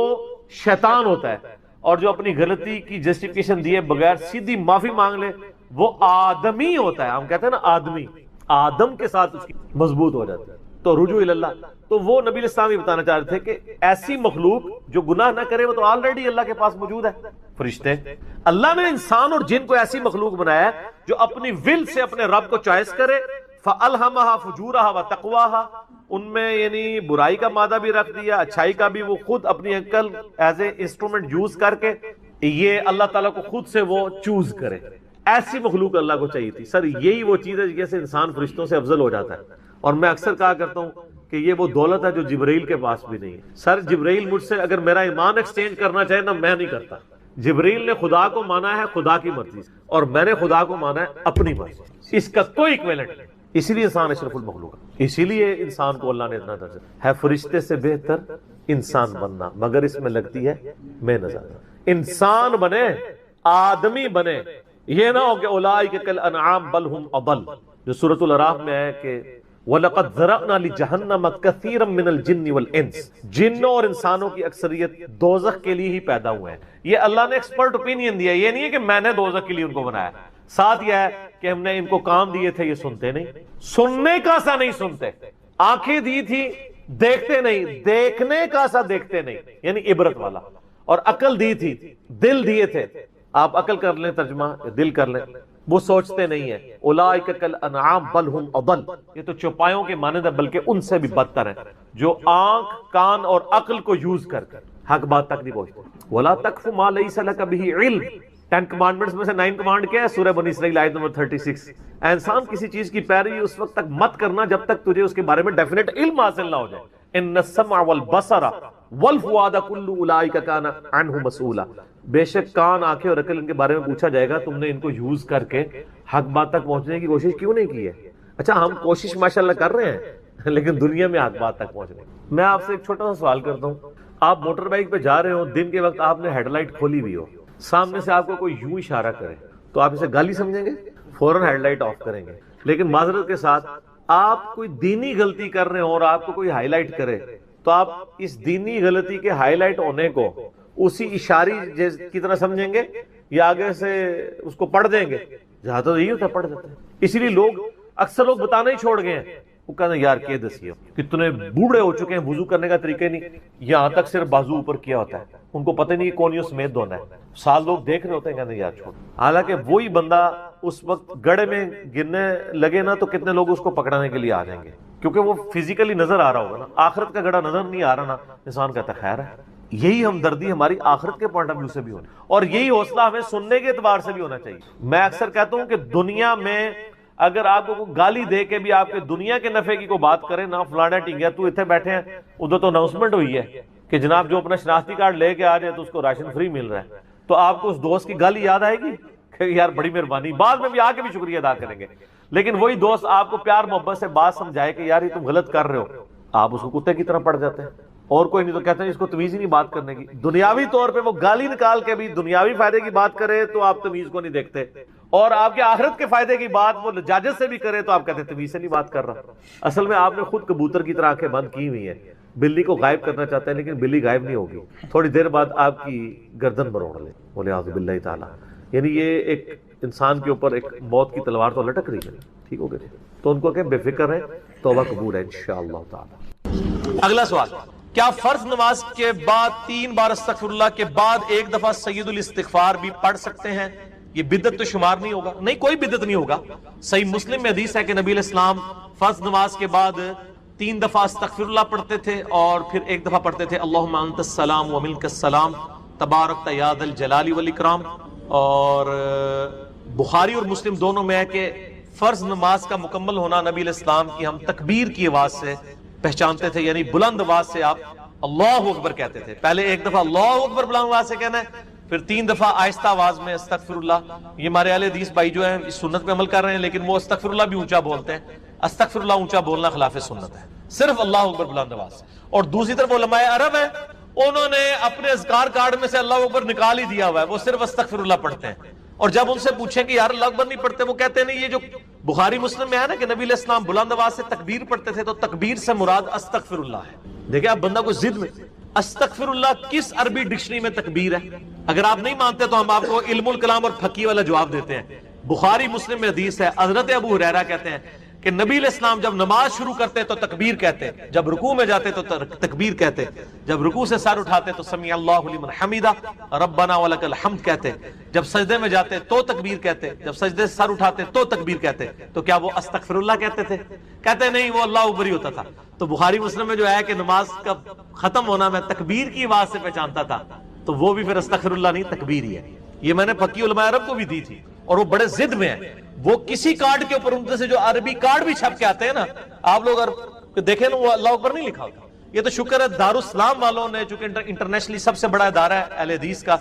شیطان ہوتا ہے، اور جو اپنی غلطی کی جسٹیفیکیشن دیے بغیر سیدھی معافی مانگ لے وہ آدمی ہوتا ہے. ہم کہتے ہیں نا آدمی، آدم کے ساتھ اس کی مضبوط ہو جاتی ہے. تو رجوع اللہ. تو وہ نبی علیہ السلام یہ بتانا چاہ رہے تھے کہ ایسی مخلوق جو گناہ نہ کرے وہ تو آلریڈی اللہ کے پاس موجود ہے. فرشتے، اللہ نے انسان اور جن کو ایسی مخلوق بنایا ہے جو اپنی ول سے اپنے رب کو چوائس کرے. فَأَلْهَمَهَا فُجُورَهَا وَتَقْوَاهَا، ان میں یعنی برائی کا مادہ بھی رکھ دیا، اچھائی کا بھی. وہ خود اپنی عقل ایز اے انسٹرومنٹ یوز کر کے یہ اللہ تعالیٰ کو خود سے وہ چوز کرے. ایسی مخلوق اللہ کو چاہیے تھی. سر یہی وہ چیز ہے جیسے انسان فرشتوں سے افضل ہو جاتا ہے. اور میں اکثر کہا کرتا ہوں کہ یہ وہ دولت ہے جو جبرائیل کے پاس بھی نہیں ہے. سر جبرائیل مجھ سے اگر میرا ایمان ایکسچینج کرنا چاہے نا میں نہیں کرتا. جبرائیل نے خدا کو مانا ہے خدا کی مرضی سے، اور میں نے خدا کو مانا ہے اپنی مرضی. اس کا کوئی ایکویلنٹ نہیں. اسی لیے انسان اشرف المخلوق ہے. اسی لیے انسان کو اللہ نے اتنا درجہ ہے فرشتے سے بہتر انسان بننا، مگر اس میں لگتی ہے محنت. انسان بنے، آدمی بنے. یہ نہ ہو کہ اولئک کالانعام بل هم اضل، جو سورۃ الاعراف میں ہے کہ وَلَقَدْ ذَرَأْنَا لِجَهَنَّمَ كَثِيرًا مِنَ الْجِنِّ وَالْإِنسِ، جنوں اور انسانوں کی اکثریت دوزخ کے لیے ہی پیدا ہوئے ہیں. یہ اللہ نے ایکسپرٹ اوپینین دیا، یہ نہیں ہے کہ میں نے دوزخ کے لیے ان کو بنایا. ساتھ یہ ہے کہ ہم نے ان کو کام دیے تھے، یہ سنتے نہیں، سننے کا سا نہیں سنتے. آنکھیں دی تھی دیکھتے نہیں، دیکھنے کا سا دیکھتے نہیں، یعنی عبرت والا. اور عقل دی تھی، دل دیے تھے. آپ عقل کر لیں ترجمہ، دل کر لیں. وہ سوچتے نہیں ہیں. اولئک کالانعام بل ہم اضل، یہ تو چوپایوں کے مانند ہے بلکہ ان سے بھی بدتر ہیں، جو آنکھ، کان اور عقل کو یوز کر حق بات تک نہیں پہنچتے. ولا تقف ما لیس لک بہ علم. 10 کمانڈمنٹس میں سے 9 کمانڈ کیا ہے؟ سورہ بنی اسرائیل آیت نمبر 36. انسان کسی چیز کی پیروی اس وقت تک مت کرنا جب تک تجھے اس کے بارے میں ڈیفینیٹ علم حاصل نہ ہو جائے. ان السمع والبصر والفؤاد کل اولئک کان عنہ مسئولا. بے شک کان، آنکھیں اور عقل ان کے بارے میں پوچھا جائے گا. تم نے ان کو یوز کر کے حق بات تک پہنچنے کی کوشش کیوں نہیں کی ہے؟ اچھا ہم کوشش ماشاءاللہ کر رہے ہیں لیکن دنیا میں حق بات تک پہنچنے. میں آپ سے ایک چھوٹا سا سوال کرتا ہوں. آپ موٹر بائک پہ جا رہے ہو، دن کے وقت آپ نے ہیڈ لائٹ کھولی ہوئی ہو، سامنے سے آپ کو کوئی یوں اشارہ کرے تو آپ اسے گالی سمجھیں گے؟ فوراً ہیڈ لائٹ آف کریں گے. لیکن معذرت کے ساتھ آپ کوئی دینی غلطی کر رہے ہو اور آپ کو کوئی ہائی لائٹ کرے تو آپ اس دینی غلطی کے ہائی لائٹ ہونے کو اسی اشاری کی طرح سمجھیں گے یا آگے سے اس کو پڑھ دیں گے؟ جہاں تو یہی ہوتا ہے، پڑھ دیتے ہیں. اسی لیے اکثر لوگ بتانا ہی چھوڑ گئے ہیں. وہ کہتے ہیں یار کہ دسیو کتنے بوڑھے ہو چکے ہیں، وضو کرنے کا طریقہ نہیں، یہاں تک صرف بازو اوپر کیا ہوتا ہے، ان کو پتہ نہیں کہ کون یوں سمیت دھونا ہے. سال لوگ دیکھ رہے ہوتے ہیں، کہتے ہیں یار چھوڑ. حالانکہ وہی بندہ اس وقت گڑھے میں گرنے لگے نا تو کتنے لوگ اس کو پکڑانے کے لیے آ جائیں گے، کیونکہ وہ فزیکلی نظر آ رہا ہوگا نا. آخرت کا گڑھا نظر نہیں آ رہا نا، انسان کہتا ہے خیر ہے. یہی ہمدردی ہماری آخرت کے پوائنٹ آف ویو سے بھی ہونی، اور یہی حوصلہ ہمیں سننے کے اعتبار سے بھی ہونا چاہیے. میں اکثر کہتا ہوں کہ دنیا میں اگر آپ کو گالی دے کے بھی آپ کے دنیا کے نفع کی کوئی بات کرے نا، فلانا ٹنگیا تو اتنے بیٹھے ہیں، ادھر تو اناؤنسمنٹ ہوئی ہے کہ جناب جو اپنا شناختی کارڈ لے کے آ جائے تو اس کو راشن فری مل رہا ہے، تو آپ کو اس دوست کی گالی یاد آئے گی کہ یار بڑی مہربانی، بعد میں بھی آ کے بھی شکریہ ادا کریں گے. لیکن وہی دوست آپ کو پیار محبت سے بات سمجھائے کہ یار یہ تم غلط کر رہے ہو، آپ اس کو کتے کی طرح پڑ جاتے ہیں. اور کوئی نہیں تو کہتے ہیں اس کو تمیز ہی نہیں بات کرنے کی. دنیاوی طور پہ وہ گالی نکال کے بھی دنیاوی فائدے کی بات کرے تو آپ تمیز کو نہیں دیکھتے، اور آپ کے آخرت کے فائدے کی بات وہ لجاجت سے بھی کرے تو آپ کہتے ہیں تمیز سے نہیں بات کر رہا. اصل میں آپ نے خود کبوتر کی طرح آنکھیں بند کی ہوئی ہیں. بلی کو غائب کرنا چاہتے ہیں لیکن بلی غائب نہیں ہوگی، تھوڑی دیر بعد آپ کی گردن مروڑ لے، بولے اعوذ باللہ تعالیٰ. یعنی یہ ایک انسان کے اوپر ایک موت کی تلوار تو لٹک رہی ہے. ٹھیک ہو گئے تو ان کو کہ بے فکر رہیں، توبہ قبول ہے انشاءاللہ تعالی. اگلا سوال، کیا فرض نماز کے بعد 3 بار استغفر اللہ کے بعد ایک دفعہ سید الاستغفار بھی پڑھ سکتے ہیں؟ یہ بدعت تو شمار نہیں ہوگا؟ نہیں، کوئی بدعت نہیں ہوگا. صحیح مسلم میں حدیث ہے کہ نبی علیہ السلام فرض نماز کے بعد 3 دفعہ استغفر اللہ پڑھتے تھے اور پھر ایک دفعہ پڑھتے تھے اللہم انت السلام و منک السلام تبارکت یا ذا الجلال والاکرام. اور بخاری اور مسلم دونوں میں ہے کہ فرض نماز کا مکمل ہونا نبی علیہ السلام کی ہم تکبیر کی آواز سے پہچانتے تھے، یعنی بلند آواز سے آپ اللہ اکبر کہتے تھے. پہلے ایک دفعہ اللہ اکبر بلند آواز سے کہنا ہے، پھر 3 دفعہ آہستہ آواز میں استغفر اللہ. یہ ہمارے اہل حدیث بھائی جو ہیں اس سنت پہ عمل کر رہے ہیں لیکن وہ استغفر اللہ بھی اونچا بولتے ہیں. استغفر اللہ اونچا بولنا خلاف سنت ہے، صرف اللہ اکبر بلند آواز سے. اور دوسری طرف علماء عرب ہیں، انہوں نے اپنے اذکار کارڈ میں سے اللہ اکبر نکال ہی دیا ہوا ہے، وہ صرف استغفر اللہ پڑھتے ہیں. اور جب ان سے پوچھیں کہ یار اللہ اکبر نہیں پڑھتے، وہ کہتے ہیں نہیں، یہ جو بخاری مسلم میں ہے نا کہ نبی علیہ السلام بلند آواز سے تکبیر پڑھتے تھے تو تکبیر سے مراد استغفر اللہ ہے. دیکھیں آپ بندہ کو ضد میں، استغفر اللہ کس عربی ڈکشنری میں تکبیر ہے؟ اگر آپ نہیں مانتے تو ہم آپ کو علم الکلام اور فقہ والا جواب دیتے ہیں. بخاری مسلم میں حدیث ہے، حضرت ابو ہریرہ کہتے ہیں کہ نبی علیہ السلام جب نماز شروع کرتے تو تکبیر کہتے، جب رکوع میں جاتے تو تکبیر کہتے، جب رکوع سے سر اٹھاتے تو سمیع اللہ لمن حمیدہ ربنا ولک الحمد کہتے، جب سجدے میں جاتے تو تکبیر کہتے، جب سجدے سے سر اٹھاتے تو تکبیر کہتے. تو کیا وہ استغفر اللہ کہتے تھے؟ کہتے نہیں، وہ اللہ اکبر ہی ہوتا تھا. تو بخاری مسلم میں جو ہے کہ نماز کا ختم ہونا میں تکبیر کی آواز سے پہچانتا تھا، تو وہ بھی پھر استغفر اللہ نہیں، تکبیر ہی ہے. یہ میں نے فقی علماء عرب کو بھی دی تھی اور وہ بڑے ضد میں ہیں. وہ کسی کارڈ کے اوپر ان سے جو عربی کارڈ بھی چھپ کے آتے ہیں نا، آپ لوگ اگر دیکھیں نا وہ اللہ اکبر نہیں لکھا ہوتا. یہ تو شکر ہے دارالاسلام والوں نے، چونکہ انٹرنیشنلی سب سے بڑا ادارہ ہے اہل حدیث کا،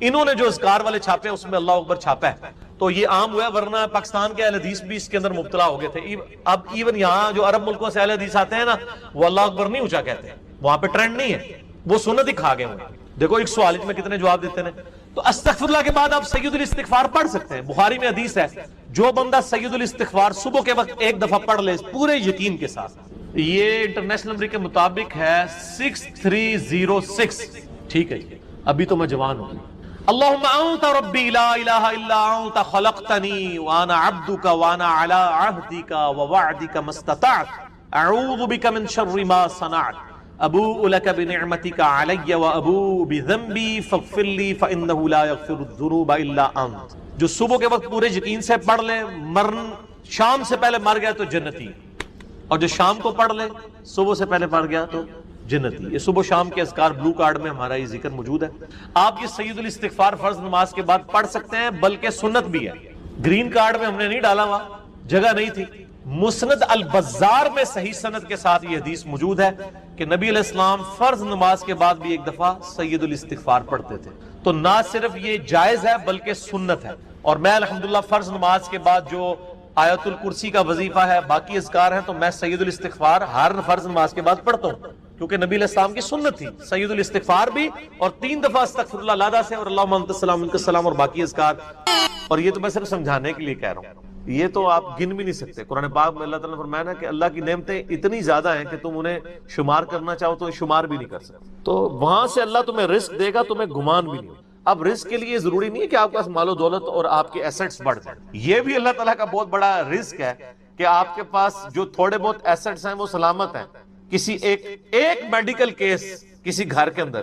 انہوں نے جو اذکار والے چھاپے اس میں اللہ اکبر چھاپا ہے تو یہ عام ہوا ہے. ورنہ پاکستان کے اہل حدیث بھی اس کے اندر مبتلا ہو گئے تھے. اب ایون یہاں جو عرب ملکوں سے اہل حدیث آتے ہیں نا، وہ اللہ اکبر نہیں اونچا کہتے ہیں، وہاں پہ ٹرینڈ نہیں ہے، وہ سنت ہی کھا گئے ہوئے. دیکھو ایک سوال میں کتنے جواب دیتے ہیں. تو استغفر اللہ کے بعد آپ سید الاستغفار پڑھ سکتے ہیں. بخاری میں حدیث ہے جو بندہ سید الاستغفار صبح کے وقت ایک دفعہ پڑھ لے پورے یقین کے ساتھ، یہ انٹرنیشنل نمبر کے مطابق ہے 6306. ٹھیک ہے، ابھی تو میں جوان ہوں. اللہم انت ربی لا الہ الا انت خلقتنی وانا عبدک وانا علی عہدک ووعدک ما استطعت اعوذ بک من شر ما صنعت ابوء لک بنعمتک علی وابوء بذنبی فاغفر لی فانہ لا یغفر الذنوب الا انت. جو صبح کے وقت پورے یقین سے پڑھ لیں شام سے پہلے مر گیا تو جنتی، اور جو شام کو پڑھ لے صبح سے پہلے پڑھ گیا تو جنتی. یہ صبح شام کے اذکار بلو کارڈ میں ہمارا یہ ذکر موجود ہے. آپ یہ سید الاستغفار فرض نماز کے بعد پڑھ سکتے ہیں، بلکہ سنت بھی ہے. گرین کارڈ میں ہم نے نہیں ڈالا ہوا، جگہ نہیں تھی. مسند البزار میں صحیح سند کے ساتھ یہ حدیث موجود ہے کہ نبی علیہ السلام فرض نماز کے بعد بھی ایک دفعہ سید الاستغفار پڑھتے تھے. تو نہ صرف یہ جائز ہے بلکہ سنت ہے. اور میں الحمدللہ فرض نماز کے بعد جو آیت الکرسی کا وظیفہ ہے، باقی اذکار ہیں، تو میں سید الاستغفار ہر فرض نماز کے بعد پڑھتا ہوں، کیونکہ نبی علیہ السلام کی سنت تھی سید الاستغفار بھی، اور 3 دفعہ استغفر اللہ لادا سے، اور اللہم انت السلام منک السلام، اور باقی اذکار. اور یہ تو میں صرف سمجھانے کے لیے کہہ رہا ہوں، یہ تو آپ گن بھی نہیں سکتے. قرآن پاک میں اللہ تعالیٰ نے فرمایا نا کہ اللہ کی نعمتیں اتنی زیادہ ہیں کہ تم انہیں شمار کرنا چاہو تو شمار بھی نہیں کر سکتے. تو وہاں سے اللہ تمہیں رزق دے گا، تمہیں گمان بھی نہیں. اب رزق کے لیے ضروری نہیں ہے کہ آپ کے پاس مال و دولت اور آپ کے ایسٹس بڑھ جائیں. یہ بھی اللہ تعالیٰ کا بہت بڑا رزق ہے کہ آپ کے پاس جو تھوڑے بہت ایسٹس ہیں وہ سلامت ہیں. کسی ایک میڈیکل کیس کسی گھر کے اندر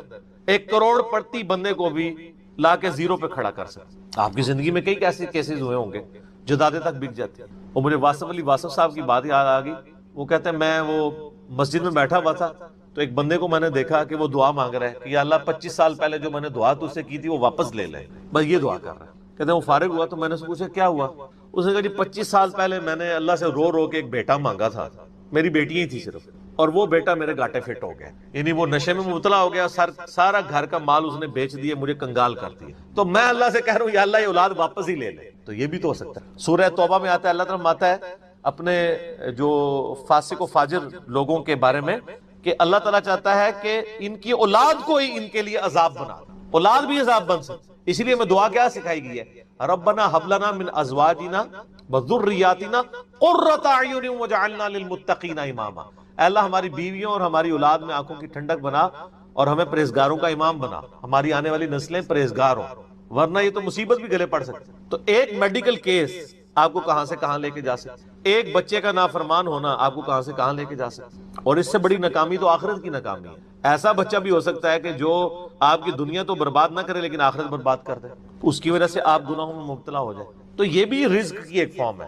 1 کروڑ پڑتی بندے کو بھی لا کے زیرو پہ کھڑا کر سکتے. آپ کی زندگی میں کئی ایسے کیسز ہوئے ہوں گے، جدادیں تک بک جاتی ہیں. اور مجھے واصف علی واصف صاحب کی بات یاد آ گئی. وہ کہتے ہیں میں وہ مسجد میں بیٹھا ہوا تھا تو ایک بندے کو میں نے دیکھا کہ وہ دعا مانگ رہا ہے کہ یا اللہ 25 سال پہلے جو میں نے دعا تو سے کی تھی وہ واپس لے لے، بس یہ دعا کر رہا ہے. کہتے ہیں وہ فارغ ہوا تو میں نے اس سے پوچھا کیا ہوا؟ اس نے کہا جی 25 سال پہلے میں نے اللہ سے رو رو کے ایک بیٹا مانگا تھا، میری بیٹی ہی تھی صرف، اور وہ بیٹا میرے گاٹے فٹ ہو گیا، یعنی وہ نشے میں مبتلا ہو گیا، سارا گھر کا مال اس نے بیچ دیا، مجھے کنگال کر دیا. تو میں اللہ سے کہہ رہا ہوں یا اللہ یہ اولاد واپس ہی لے لے. تو یہ بھی تو ہو سکتا ہے. سورہ توبہ میں آتا ہے، اللہ تعالیٰ آتا ہے اپنے جو فاسق و فاجر لوگوں کے بارے میں کہ اللہ تعالیٰ چاہتا ہے کہ ان کی اولاد کو ہی ان کے لیے عذاب بنا، اولاد بھی عذاب بن سکتی. اسی لیے میں دعا کیا سکھائی گئی ہے، ربنا ھب لنا من ازواجنا وذریاتنا قرۃ اعین واجعلنا للمتقین اماما. اے اللہ ہماری بیویوں اور ہماری اولاد میں آنکھوں کی ٹھنڈک بنا اور ہمیں پرہیزگاروں کا امام بنا، ہماری آنے والی نسلیں پرہیزگار ہوں، ورنہ یہ تو مصیبت بھی گلے پڑ سکتی. تو ایک میڈیکل کیس آپ کو کہاں سے کہاں لے کے جا سکتے، ایک بچے کا نافرمان ہونا آپ کو کہاں سے کہاں لے کے جا سکتے. اور اس سے بڑی ناکامی تو آخرت کی ناکامی ہے. ایسا بچہ بھی ہو سکتا ہے کہ جو آپ کی دنیا تو برباد نہ کرے لیکن آخرت برباد کر دے، اس کی وجہ سے آپ گناہوں میں مبتلا ہو جائے. تو یہ بھی رزق کی ایک فارم ہے.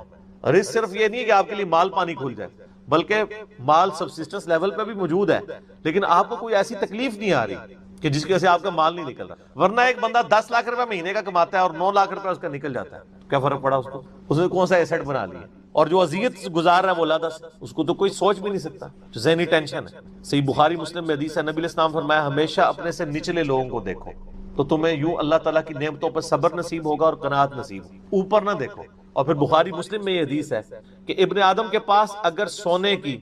رزق صرف یہ نہیں ہے کہ آپ کے لیے مال پانی کھل جائے، بلکہ مال سبسسٹنس لیول پہ بھی موجود ہے، لیکن آپ کو کوئی ایسی تکلیف نہیں آ رہی کہ جس کی وجہ سے آپ کا مال نہیں نکل رہا. ورنہ ایک بندہ 10 لاکھ روپے مہینے کا کماتا ہے اور 9 لاکھ روپے اس کا نکل جاتا ہے، کیا فرق پڑا اس کو؟ اس نے کون سا ایسٹ بنا لیا. اور جو اذیت گزار رہا ہے وہ اللہ سے، اس کو تو کوئی سوچ بھی نہیں سکتا، جو ذہنی ٹینشن ہے. صحیح بخاری مسلم میں حدیث ہے، نبی علیہ السلام فرمایا ہمیشہ اپنے سے نچلے لوگوں کو دیکھو تو تمہیں یوں اللہ تعالیٰ کی نعمتوں پر صبر نصیب ہوگا اور قناعت نصیب ہوگی. اوپر نہ دیکھو. اور پھر بخاری مسلم میں یہ حدیث ہے کہ ابن آدم کے پاس اگر سونے کی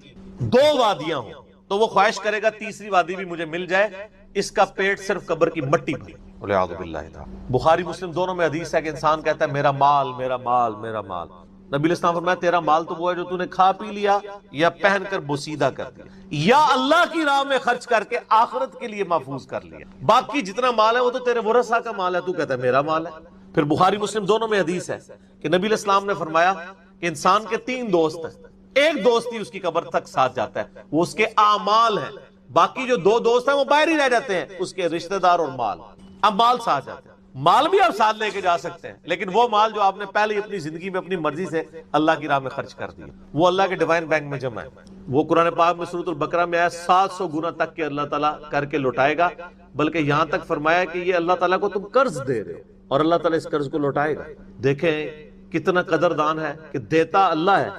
2 وادیاں ہوں تو وہ خواہش کرے گا تیسری وادی بھی مجھے مل جائے، اس کا پیٹ صرف قبر کی مٹی بھرے. والعیاذ باللہ تعالی. بخاری مسلم دونوں میں حدیث ہے کہ انسان کہتا ہے میرا مال میرا مال میرا مال. نبی علیہ السلام فرمایا تیرا مال تو وہ ہے جو تو نے کھا پی لیا یا پہن کر بوسیدہ کر دیا یا اللہ کی راہ میں خرچ کر کے آخرت کے لیے محفوظ کر لیا. باقی جتنا مال ہے وہ تو تیرے ورثہ کا مال ہے، تو کہتا ہے میرا مال ہے. پھر بخاری مسلم دونوں میں حدیث ہے کہ نبی علیہ السلام نے فرمایا کہ انسان کے 3 دوست ہیں، ایک دوست ہی اس کی قبر تک ساتھ جاتا ہے، وہ اس کے اعمال ہیں. باقی جو 2 دوست ہیں وہ باہر ہی رہ جاتے ہیں، اس کے رشتہ دار اور مال. اب مال ساتھ جاتے ہیں، مال بھی آپ ساتھ لے کے جا سکتے ہیں، لیکن وہ مال جو آپ نے پہلے ہی اپنی زندگی میں اپنی مرضی سے اللہ کی راہ میں خرچ کر دیا، وہ اللہ کے ڈیوائن بینک میں جمع ہے. وہ قرآن پاک میں سورۃ البقرہ میں آیا 700 گنا تک کہ اللہ تعالیٰ کر کے لوٹائے گا، بلکہ یہاں تک فرمایا کہ یہ اللہ تعالیٰ کو تم قرض دے رہے ہو اور اللہ تعالیٰ اس قرض کو لوٹائے گا. دیکھیں کتنا قدردان ہے کہ دیتا اللہ ہے،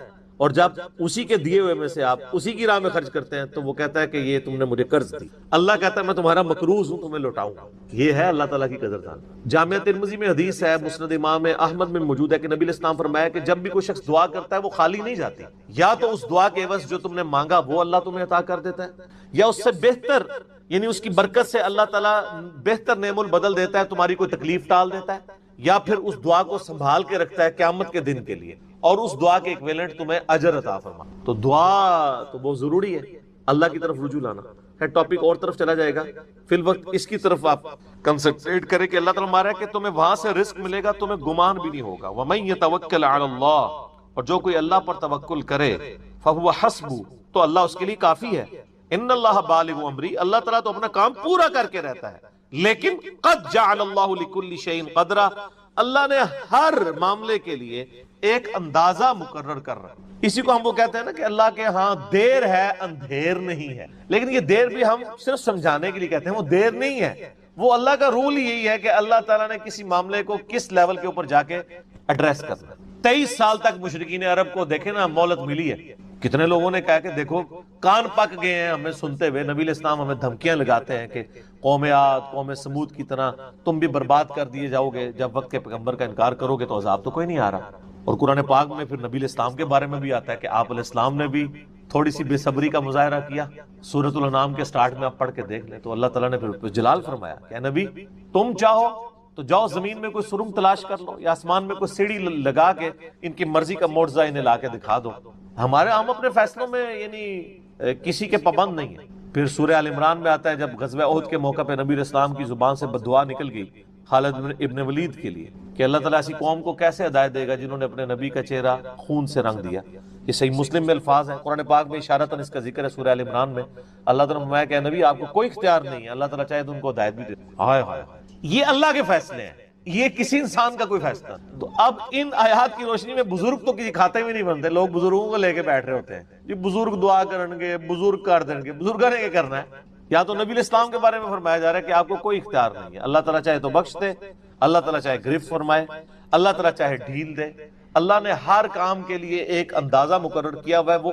اور جب اسی کے دیے ہوئے میں سے آپ اسی کی راہ میں خرچ کرتے ہیں تو وہ کہتا ہے کہ یہ تم نے مجھے قرض دی. اللہ کہتا ہے میں تمہارا مقروض ہوں، تمہیں لوٹاؤں گا. یہ ہے اللہ تعالیٰ کی قدردان. جامعہ ترمذی میں حدیث ہے، مسند امام احمد میں موجود ہے کہ نبی علیہ السلام فرمایا کہ جب بھی کوئی شخص دعا کرتا ہے وہ خالی نہیں جاتی. یا تو اس دعا کے عوض جو تم نے مانگا وہ اللہ تمہیں عطا کر دیتا ہے، یا اس سے بہتر یعنی اس کی برکت سے اللہ تعالیٰ بہتر نعم البدل دیتا ہے، تمہاری کوئی تکلیف ٹال دیتا ہے، یا پھر اس دعا کو سنبھال کے رکھتا ہے قیامت کے دن کے لیے اور اس دعا کے ایکویلنٹ تمہیں اجر عطا فرما. تو دعا تو بہت ضروری ہے، اللہ کی طرف رجوع لانا ہے. ٹاپک اور طرف چلا جائے گا، فی الوقت اس کی طرف آپ کنسنٹریٹ کریں کہ اللہ تعالیٰ ہمارا ہے کہ تمہیں وہاں سے رزق ملے گا، تمہیں گمان بھی نہیں ہوگا. وَمَن يَتَوَكَّلْ عَلَى اللَّهِ اور جو کوئی اللہ پر توکل کرے فہو حسبہ، تو اللہ اس کے لیے کافی ہے. ان اللہ بالغ امری، اللہ تعالیٰ تو اپنا کام پورا کر کے رہتا ہے. لیکن قد جعل اللہ لکل شیء قدرا، اللہ نے ہر معاملے کے لیے ایک اندازہ مقرر کر رہا ہے. اسی کو ہم وہ کہتے ہیں نا کہ اللہ کے ہاں دیر ہے اندھیر نہیں ہے. لیکن یہ دیر بھی ہم صرف سمجھانے کے لیے کہتے ہیں، وہ دیر نہیں ہے. وہ اللہ کا رول یہی ہے کہ اللہ تعالیٰ نے کسی معاملے کو کس لیول کے اوپر جا کے ایڈریس کرنا. 23 سال تک مشرکین عرب کو دیکھیں نا مہلت ملی ہے. کتنے لوگوں نے کہا کہ دیکھو کان پک گئے ہیں ہمیں سنتے ہوئے، نبی علیہ السلام ہمیں دھمکیاں لگاتے ہیں کہ قوم عاد قوم سمود کی طرح تم بھی برباد کر دیے جاؤ گے، جب وقت کے پیغمبر کا انکار کرو گے تو عذاب تو کوئی نہیں آ رہا. اور قرآن پاک میں پھر نبی علیہ السلام کے بارے میں بھی آتا ہے کہ آپ علیہ السلام نے بھی تھوڑی سی بے صبری کا مظاہرہ کیا. سورۃ الانعام کے سٹارٹ میں آپ پڑھ کے دیکھ لیں تو اللہ تعالیٰ نے پھر جلال فرمایا کہ نبی تم چاہو تو جاؤ زمین میں کوئی سرنگ تلاش کر لو یا آسمان میں کوئی سیڑھی لگا کے ان کی مرضی کا معجزہ انہیں لا کے دکھا دو. ہم اپنے فیصلوں میں یعنی کسی کے پابند نہیں ہیں. پھر سورہ آل عمران میں آتا ہے جب غزوہ احد کے موقع پہ نبی علیہ السلام کی زبان سے بددعا نکل گئی خالد ابن ولید کے لیے کہ اللہ تعالیٰ ایسی قوم کو کیسے ہدایت دے گا جنہوں نے اپنے نبی کا چہرہ خون سے رنگ دیا. یہ صحیح مسلم میں الفاظ ہیں، قرآن پاک میں اشارتاً اس کا ذکر ہے. سورہ آل عمران میں اللہ تعالیٰ نے فرمایا کہ نبی آپ کو کوئی اختیار نہیں ہے، اللہ تعالیٰ چاہے تو ان کو ہدایت بھی دے. ہائے ہائے، یہ اللہ کے فیصلے ہیں، یہ کسی انسان کا کوئی فیصلہ. تو اب ان آیات کی روشنی میں بزرگ تو کسی کھاتے میں نہیں بنتے. لوگ بزرگوں کو لے کے بیٹھ رہے ہوتے ہیں، یہ بزرگ دعا کریں گے، بزرگ کر دیں گے. بزرگوں نے کیا کرنا ہے؟ یا تو نبی علیہ السلام کے بارے میں فرمایا جا رہا ہے کہ آپ کو کوئی اختیار نہیں ہے، اللہ تعالیٰ چاہے تو بخش دے، اللہ تعالیٰ چاہے گرفت فرمائے، اللہ تعالیٰ چاہے ڈھیل دے. اللہ نے ہر کام کے لیے ایک اندازہ مقرر کیا ہوا ہے، وہ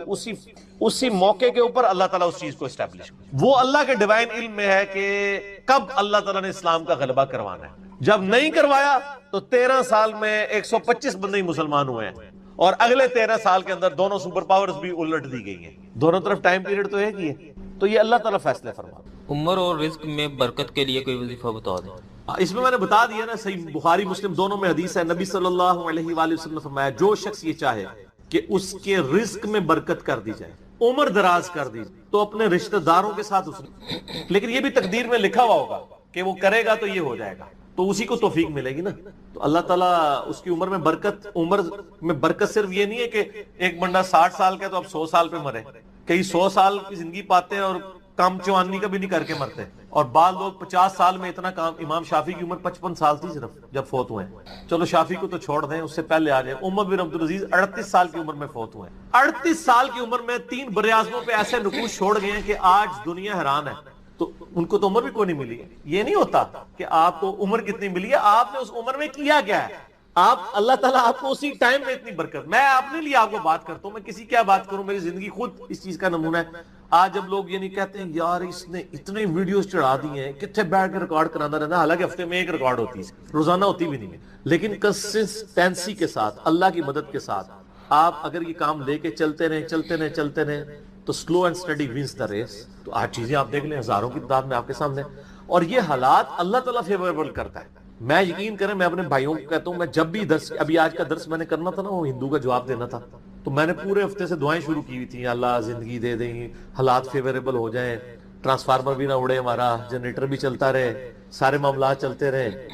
اسی موقع کے اوپر اللہ تعالیٰ اس چیز کو اسٹیبلش. وہ اللہ کے ڈیوائن علم میں ہے کہ کب اللہ تعالیٰ نے اسلام کا غلبہ کروانا ہے. جب نہیں کروایا تو 13 سال میں 125 بندے مسلمان ہوئے ہیں، اور اگلے 13 سال کے اندر دونوں سپر پاورز بھی الٹ دی گئی ہیں. دونوں طرف ٹائم پیریڈ تو ایک ہی ہے. تو یہ اللہ تعالیٰ فیصلے فرما. عمر اور رزق میں برکت کے لیے کوئی وظیفہ بتا دیں. اس میں نے بتا دیا نا، صحیح بخاری مسلم دونوں میں حدیث ہے. نبی صلی اللہ علیہ وآلہ وسلم نے فرمایا جو شخص یہ چاہے کہ اس کے رزق میں برکت کر دی جائے، عمر دراز کر دی، تو اپنے رشتہ داروں کے ساتھ اس نے، لیکن یہ بھی تقدیر میں لکھا ہوا ہوگا کہ وہ کرے گا تو یہ ہو جائے گا، تو اسی کو توفیق ملے گی نا. تو اللہ تعالیٰ اس کی عمر میں برکت صرف یہ نہیں ہے کہ ایک بندہ 60 سال کا ہے تو اب 100 سال پہ مرے. کئی 100 سال کی زندگی پاتے ہیں اور کام چوانی کا بھی نہیں کر کے مرتے. اور بعض لوگ 50 سال میں اتنا کام. امام شافعی کی عمر 55 سال تھی صرف جب فوت ہوئے ہیں. چلو شافعی کو تو چھوڑ دیں، اس سے پہلے آ جائیں. عمر بن عبدالعزیز 38 سال کی عمر میں فوت ہوئے ہیں. 38 سال کی عمر میں 3 براعظموں پہ ایسے نقوش چھوڑ گئے ہیں کہ آج دنیا حیران ہے. تو ان کو تو عمر بھی کوئی نہیں ملی. یہ نہیں ہوتا کہ آپ کو عمر کتنی ملی ہے، آپ نے اس عمر میں کیا کیا ہے. آپ اللہ تعالیٰ آپ کو اسی ٹائم میں اتنی برکت. میں اپنے لیے آپ کو بات کرتا ہوں، میں کسی کیا بات کروں، میری زندگی خود اس چیز کا نمونہ ہے. آج جب لوگ یہ نہیں کہتے ہیں یار اس نے اتنے ویڈیوز چڑھا دی ہیں، کتنے بیٹھ کے ریکارڈ کرانا رہنا، حالانکہ ہفتے میں ایک ریکارڈ ہوتی ہے، روزانہ ہوتی بھی نہیں ہے. لیکن کنسسٹینسی کے ساتھ، اللہ کی مدد کے ساتھ آپ اگر یہ کام لے کے چلتے رہیں تو slow and steady wins the race. تو آج چیزیں آپ دیکھ لیں ہزاروں کی تعداد میں آپ کے سامنے. اور یہ حالات اللہ تعالیٰ فیوریبل کرتا ہے. میں یقین کریں، میں اپنے بھائیوں کو کہتا ہوں، میں جب بھی درس، ابھی آج کا درس میں نے کرنا تھا نا، وہ ہندو کا جواب دینا تھا، تو میں نے پورے ہفتے سے دعائیں شروع کی ہوئی تھیں. اللہ زندگی دے دیں، حالات فیوریبل ہو جائیں، ٹرانسفارمر بھی نہ اڑے ہمارا، جنریٹر بھی چلتا رہے، سارے معاملات چلتے رہے،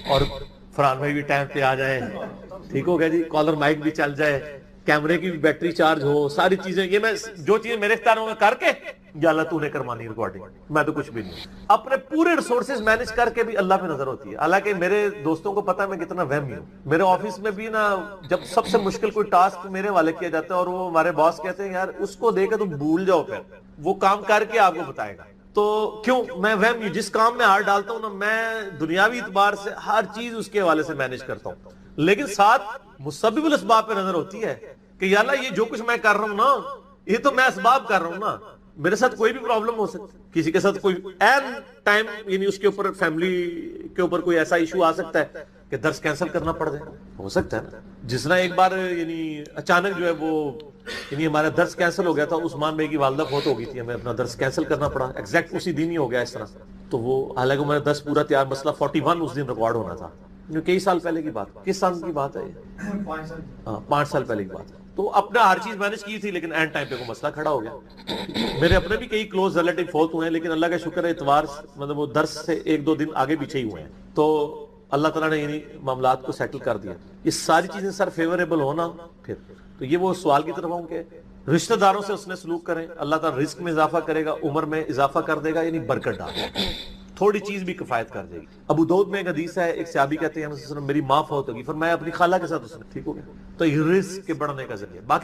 اور فرحان بھائی بھی ٹائم پہ آ جائیں. ٹھیک ہو گیا جی، کالر مائک بھی چل جائے، کیمرے کی بھی بیٹری چارج ہو، ساری چیزیں. یہ میں جو چیزیں میرے اختیاروں میں کر کے، یا اللہ تو نے کرمانی ریکارڈنگ، میں تو کچھ بھی نہیں. اپنے پورے ریسورسز مینج کر کے بھی اللہ پہ نظر ہوتی ہے. حالانکہ میرے دوستوں کو پتا ہے میں کتنا وہمی ہوں. میرے آفس میں بھی نا جب سب سے مشکل کوئی ٹاسک میرے والے کیا جاتا ہے اور وہ ہمارے باس کہتے ہیں یار اس کو دے کے تم بھول جاؤ، پھر وہ کام کر کے آپ کو بتائے گا. تو کیوں میں وہمی ہوں، جس کام میں ہاتھ ڈالتا ہوں نا، میں دنیاوی اعتبار سے ہر چیز اس کے حوالے سے مینج کرتا ہوں، لیکن ساتھ مسبب الاسباب پہ نظر ہوتی ہے کہ یا اللہ یہ جو کچھ میں کر رہا ہوں نا، یہ تو میں اسباب کر رہا ہوں نا. میرے ساتھ کوئی بھی پرابلم ہو سکتی، کسی کے ساتھ کوئی این ٹائم، یعنی اس کے اوپر فیملی کے اوپر کوئی ایسا ایشو آ سکتا ہے کہ درس کینسل کرنا پڑ جائے. ہو سکتا ہے نا. جس طرح ایک بار یعنی اچانک جو ہے وہ یعنی ہمارا درس کینسل ہو گیا تھا، عثمان بھائی کی والدہ فوت ہو گئی تھی، ہمیں اپنا درس کینسل کرنا پڑا، ایگزیکٹ اسی دن ہی ہو گیا اس طرح. تو وہ حالانکہ ہمارا درس پورا تیار، مسئلہ 41 اس دن ریکارڈ ہونا تھا. کئی سال پہلے کی بات، کس سال کی بات ہے؟ 5 سال پہلے کی بات ہے. تو اپنا ہر چیز مینج کی تھی، لیکن اینڈ ٹائم پہ کوئی مسئلہ کھڑا ہو گیا. میرے اپنے بھی کئی کلوز ریلیٹیو فوت ہوئے ہیں، لیکن اللہ کا شکر ہے اتوار مطلب وہ درس سے 1-2 دن آگے پیچھے ہی ہوئے ہیں. تو اللہ تعالیٰ نے یعنی معاملات کو سیٹل کر دیا. یہ ساری چیزیں سر فیوریبل ہونا، پھر تو یہ وہ سوال کی طرف ہوں کہ رشتہ داروں سے اس نے سلوک کریں، اللہ تعالیٰ رزق میں اضافہ کرے گا، عمر میں اضافہ کر دے گا، یعنی برکت ڈال دے گا، تھوڑی چیز بھی کفایت کر دے گی۔ ابو داؤد میں ایک حدیث ہے، ایک صحابی کہتے ہیں میری ماں فوت ہوگی، فرمایا اپنی خالہ کے ساتھ اس نے ٹھیک ہو گیا، تو یہ رزق کے بڑھنے کا ذریعہ۔ باقی